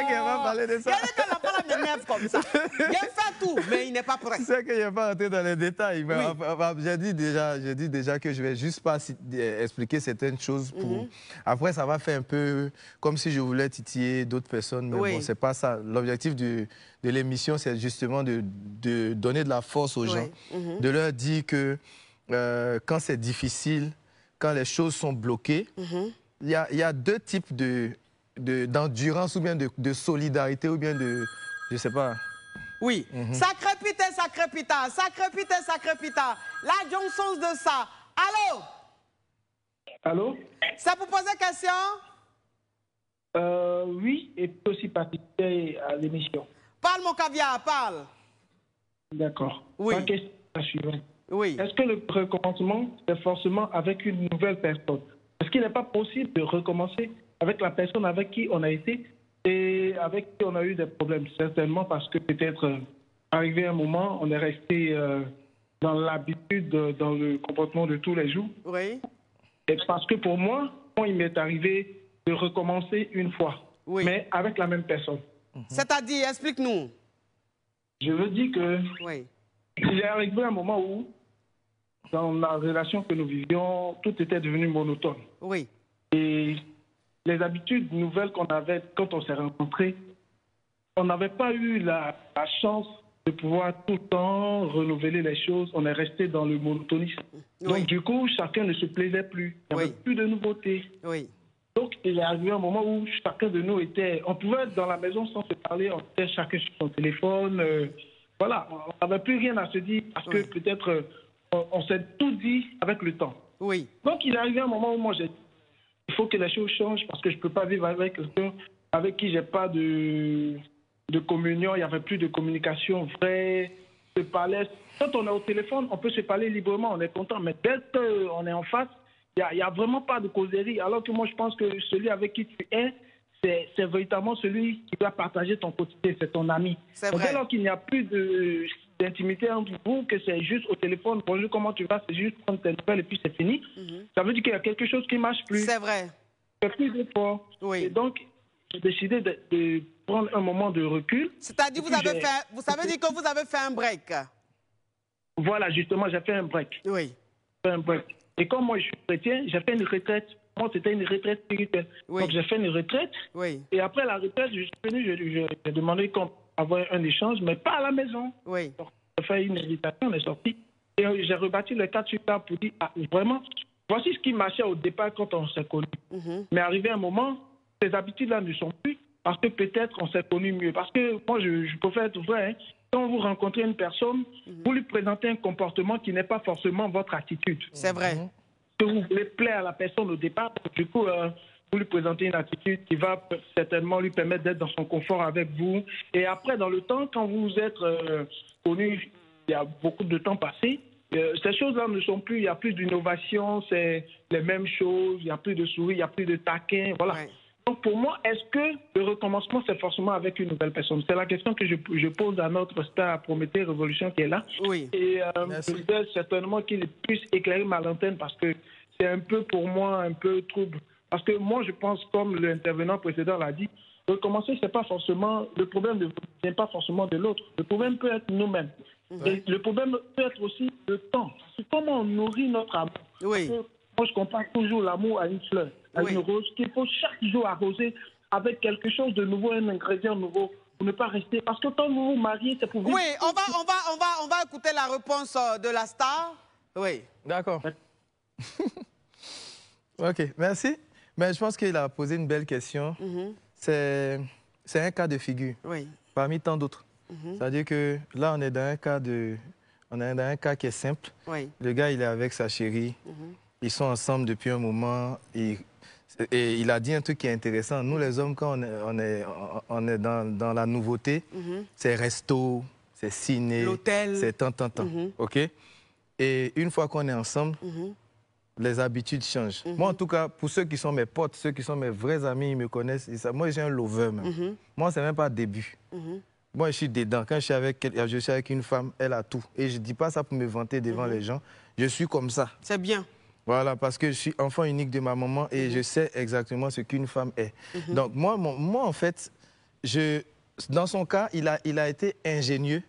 qu'il n'a pas parlé de ça. Il y a des gens qui m'énervent comme ça. Il fait tout, mais il n'est pas prêt. Tu sais qu'il n'y a pas rentré dans les détails. J'ai dit déjà que je ne vais juste pas expliquer certaines choses. Pour... Après, ça va faire un peu comme si je voulais titiller d'autres personnes. Mais bon, ce n'est pas ça. L'objectif de l'émission, c'est justement de donner de la force aux gens, de leur dire que quand c'est difficile, quand les choses sont bloquées, il y a deux types d'endurance ou bien de solidarité ou bien de... Je ne sais pas. Oui. Ça crépite, ça crépita. Ça crépite, ça crépita. La Johnson de ça. Allô? Allô? Ça pour poser question? Oui, et puis aussi participer à l'émission. Parle, mon caviar, parle. D'accord. Oui. Ma question est la suivante. Oui. Est-ce que le recommencement, c'est forcément avec une nouvelle personne? Est-ce qu'il n'est pas possible de recommencer avec la personne avec qui on a été et avec qui on a eu des problèmes? Certainement parce que peut-être arrivé un moment, on est resté dans l'habitude, dans le comportement de tous les jours. Oui. Et parce que pour moi, il m'est arrivé de recommencer une fois, mais avec la même personne. C'est-à-dire, explique-nous. Je veux dire que il est arrivé un moment où, dans la relation que nous vivions, tout était devenu monotone. Oui. Et les habitudes nouvelles qu'on avait quand on s'est rencontrés, on n'avait pas eu la chance de pouvoir tout le temps renouveler les choses. On est resté dans le monotonisme. Donc, du coup, chacun ne se plaisait plus. Il n'y avait plus de nouveautés. Donc, il est arrivé un moment où chacun de nous était... On pouvait être dans la maison sans se parler, on était chacun sur son téléphone. Voilà, on n'avait plus rien à se dire parce que peut-être on s'est tout dit avec le temps. Oui. Donc, il est arrivé un moment où moi, j'ai il faut que les choses changent parce que je ne peux pas vivre avec quelqu'un avec qui je n'ai pas de communion, il n'y avait plus de communication vraie, se parler. Quand on est au téléphone, on peut se parler librement, on est content, mais dès qu'on est en face, il n'y a vraiment pas de causerie. Alors que moi, je pense que celui avec qui tu es, c'est véritablement celui qui doit partager ton quotidien, c'est ton ami. C'est vrai. Dès lors qu'il n'y a plus d'intimité entre vous, que c'est juste au téléphone, bonjour, comment tu vas, c'est juste prendre tes nouvelles et puis c'est fini, ça veut dire qu'il y a quelque chose qui ne marche plus. C'est vrai. Il n'y a plus d'effort. Oui. Et donc, j'ai décidé de prendre un moment de recul. C'est-à-dire, vous savez dire que vous avez fait un break. Voilà, justement, j'ai fait un break. Oui. Un break. Et comme moi, je suis chrétien, j'ai fait une retraite. Moi, c'était une retraite spirituelle. Oui. Donc, j'ai fait une retraite. Oui. Et après la retraite, je suis venu, j'ai demandé qu'on avoir un échange, mais pas à la maison. Oui. Donc, j'ai fait une invitation, on est sorti. Et j'ai rebâti le cadre sur table pour dire, vraiment, voici ce qui marchait au départ quand on s'est connus. Mais arrivé un moment, ces habitudes-là ne sont plus parce que peut-être on s'est connus mieux. Parce que moi, je préfère être vrai. Hein. Quand vous rencontrez une personne, vous lui présentez un comportement qui n'est pas forcément votre attitude. C'est vrai. Que vous voulez plaire à la personne au départ, du coup, vous lui présentez une attitude qui va certainement lui permettre d'être dans son confort avec vous. Et après, dans le temps, quand vous êtes connus, il y a beaucoup de temps passé, ces choses-là ne sont plus, il n'y a plus d'innovation, c'est les mêmes choses, il n'y a plus de souris, il n'y a plus de taquin, voilà. Ouais. Donc pour moi, est-ce que le recommencement, c'est forcément avec une nouvelle personne? C'est la question que je pose à notre star Prométhée Révolution qui est là. Oui. Et je voudrais certainement qu'il puisse éclairer ma lanterne parce que c'est un peu pour moi un peu trouble. Parce que moi, je pense, comme l'intervenant précédent l'a dit, recommencer, c'est pas forcément, le problème ne vient pas forcément de l'autre. Le problème peut être nous-mêmes. Et le problème peut être aussi le temps. C'est comment on nourrit notre amour. Oui. Moi, je compare toujours l'amour à une fleur, à une rose, qu'il faut chaque jour arroser avec quelque chose de nouveau, un ingrédient nouveau, pour ne pas rester. Parce que quand vous vous mariez, c'est pour vous. Oui, on va écouter la réponse de la star. Oui. D'accord. OK, merci. Mais je pense qu'il a posé une belle question. C'est un cas de figure, parmi tant d'autres. C'est-à-dire que là, on est dans un cas qui est simple. Oui. Le gars, il est avec sa chérie. Ils sont ensemble depuis un moment. Et il a dit un truc qui est intéressant. Nous, les hommes, quand on est dans la nouveauté, c'est resto, c'est ciné, c'est tant. OK? Et une fois qu'on est ensemble, les habitudes changent. Moi, en tout cas, pour ceux qui sont mes potes, ceux qui sont mes vrais amis, ils me connaissent. Moi, j'ai un lover, même. Moi, c'est même pas début. Moi, je suis dedans. Quand je suis avec une femme, elle a tout. Et je ne dis pas ça pour me vanter devant les gens. Je suis comme ça. C'est bien. Voilà, parce que je suis enfant unique de ma maman et je sais exactement ce qu'une femme est. Donc, moi, en fait, dans son cas, il a été ingénieux.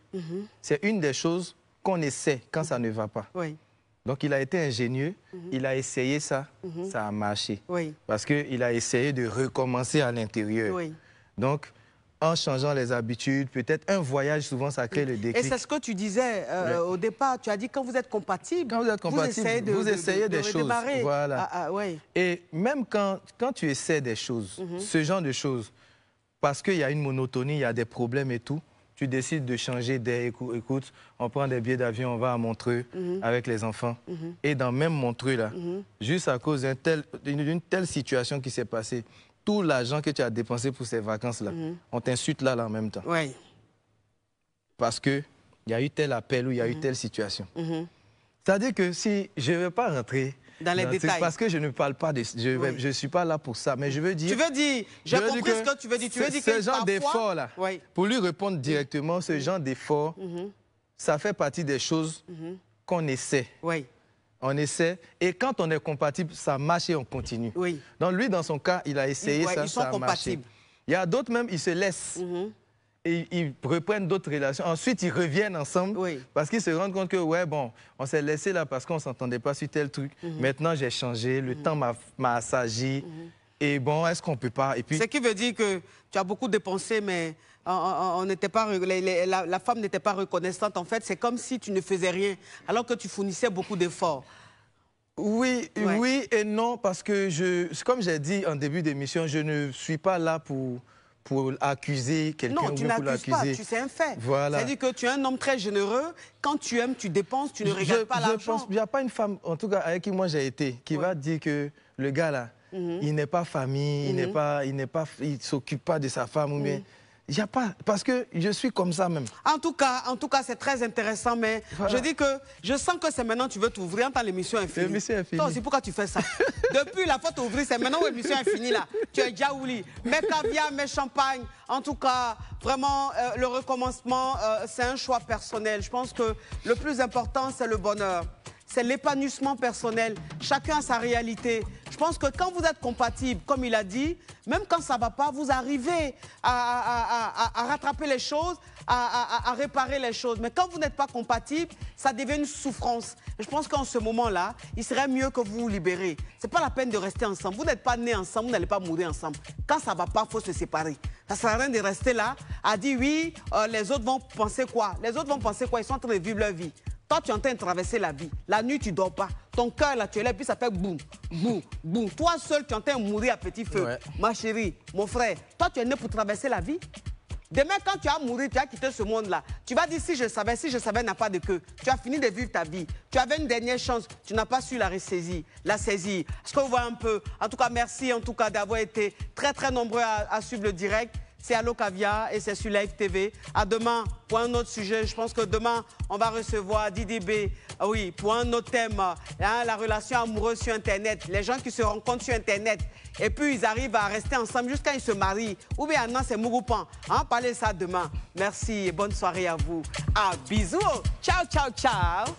C'est une des choses qu'on essaie quand ça ne va pas. Oui. Donc, il a été ingénieux, il a essayé ça, ça a marché. Oui. Parce qu'il a essayé de recommencer à l'intérieur. Oui. Donc, en changeant les habitudes, peut-être un voyage, souvent, ça crée le déclic. Et c'est ce que tu disais au départ. Tu as dit quand vous êtes compatible, vous essayez des choses. Voilà. Et même quand tu essaies des choses, ce genre de choses, parce qu'il y a une monotonie, il y a des problèmes et tout, tu décides de changer écoute, on prend des billets d'avion, on va à Montreux avec les enfants. Et dans même Montreux, là, juste à cause d'une telle situation qui s'est passée, tout l'argent que tu as dépensé pour ces vacances-là, on t'insulte là en même temps. Oui. Parce qu'il y a eu tel appel ou il y a eu telle situation. C'est-à-dire que si je ne vais pas rentrer dans les détails, parce que je ne parle pas de... Je ne suis pas là pour ça, mais je veux dire... Tu veux dire, j'ai compris ce que tu veux dire. Tu veux dire ce genre d'effort-là, pour lui répondre directement, ce genre d'effort, ça fait partie des choses qu'on essaie. Oui. On essaie, et quand on est compatible, ça marche et on continue. Oui. Donc lui, dans son cas, il a essayé ça, ça a marché. Il y a d'autres même, ils se laissent. Et ils reprennent d'autres relations. Ensuite, ils reviennent ensemble parce qu'ils se rendent compte que, ouais, bon, on s'est laissé là parce qu'on ne s'entendait pas sur tel truc. Maintenant, j'ai changé, le temps m'a assagi. Et bon, est-ce qu'on ne peut pas... Et puis... Ce qui veut dire que tu as beaucoup dépensé, mais on n'était pas, la femme n'était pas reconnaissante. En fait, c'est comme si tu ne faisais rien, alors que tu fournissais beaucoup d'efforts. Oui, oui et non, parce que, comme j'ai dit en début d'émission, je ne suis pas là pour accuser quelqu'un. Non, tu n'accuses pas, c'est un fait. Voilà. C'est-à-dire que tu es un homme très généreux. Quand tu aimes, tu dépenses, tu ne regardes pas l'argent. Il n'y a pas une femme, en tout cas avec qui moi j'ai été, qui va dire que le gars là, il n'est pas famille, il ne s'occupe pas de sa femme ou bien... Il n'y a pas, parce que je suis comme ça même. En tout cas, c'est très intéressant, mais voilà. Je dis que je sens que c'est maintenant que tu veux t'ouvrir quand l'émission est finie. L'émission est finie. Toi aussi, pourquoi tu fais ça? Depuis la fois t'ouvrir, c'est maintenant où l'émission est finie là. Tu es déjà ouli. Mais caviar, mais champagne. En tout cas, vraiment, le recommencement, c'est un choix personnel. Je pense que le plus important, c'est le bonheur. C'est l'épanouissement personnel. Chacun a sa réalité. Je pense que quand vous êtes compatible, comme il a dit, même quand ça ne va pas, vous arrivez à rattraper les choses, à réparer les choses. Mais quand vous n'êtes pas compatible, ça devient une souffrance. Et je pense qu'en ce moment-là, il serait mieux que vous vous libérez. Ce n'est pas la peine de rester ensemble. Vous n'êtes pas nés ensemble, vous n'allez pas mourir ensemble. Quand ça ne va pas, il faut se séparer. Ça ne sert à rien de rester là, à dire oui, les autres vont penser quoi? Les autres vont penser quoi? Ils sont en train de vivre leur vie. Toi, tu es en train de traverser la vie. La nuit, tu ne dors pas. Ton cœur, là, tu es là, puis ça fait boum, boum, boum. Toi seul, tu es en train de mourir à petit feu. Ouais. Ma chérie, mon frère, toi, tu es né pour traverser la vie. Demain, quand tu vas mourir, tu vas quitter ce monde-là. Tu vas dire, si je savais, n'a pas de queue. Tu as fini de vivre ta vie. Tu avais une dernière chance. Tu n'as pas su la saisir. Est-ce que vous voyez un peu? En tout cas, merci en tout cas d'avoir été très, très nombreux à suivre le direct. C'est Allo Caviar et c'est sur Live TV. À demain pour un autre sujet. Je pense que demain, on va recevoir Didi B. Oui, pour un autre thème, hein, la relation amoureuse sur Internet. Les gens qui se rencontrent sur Internet et puis ils arrivent à rester ensemble jusqu'à ils se marient. Ou bien non, c'est Mougoupan. On va parler de ça demain. Merci et bonne soirée à vous. Ah, bisous. Ciao, ciao, ciao.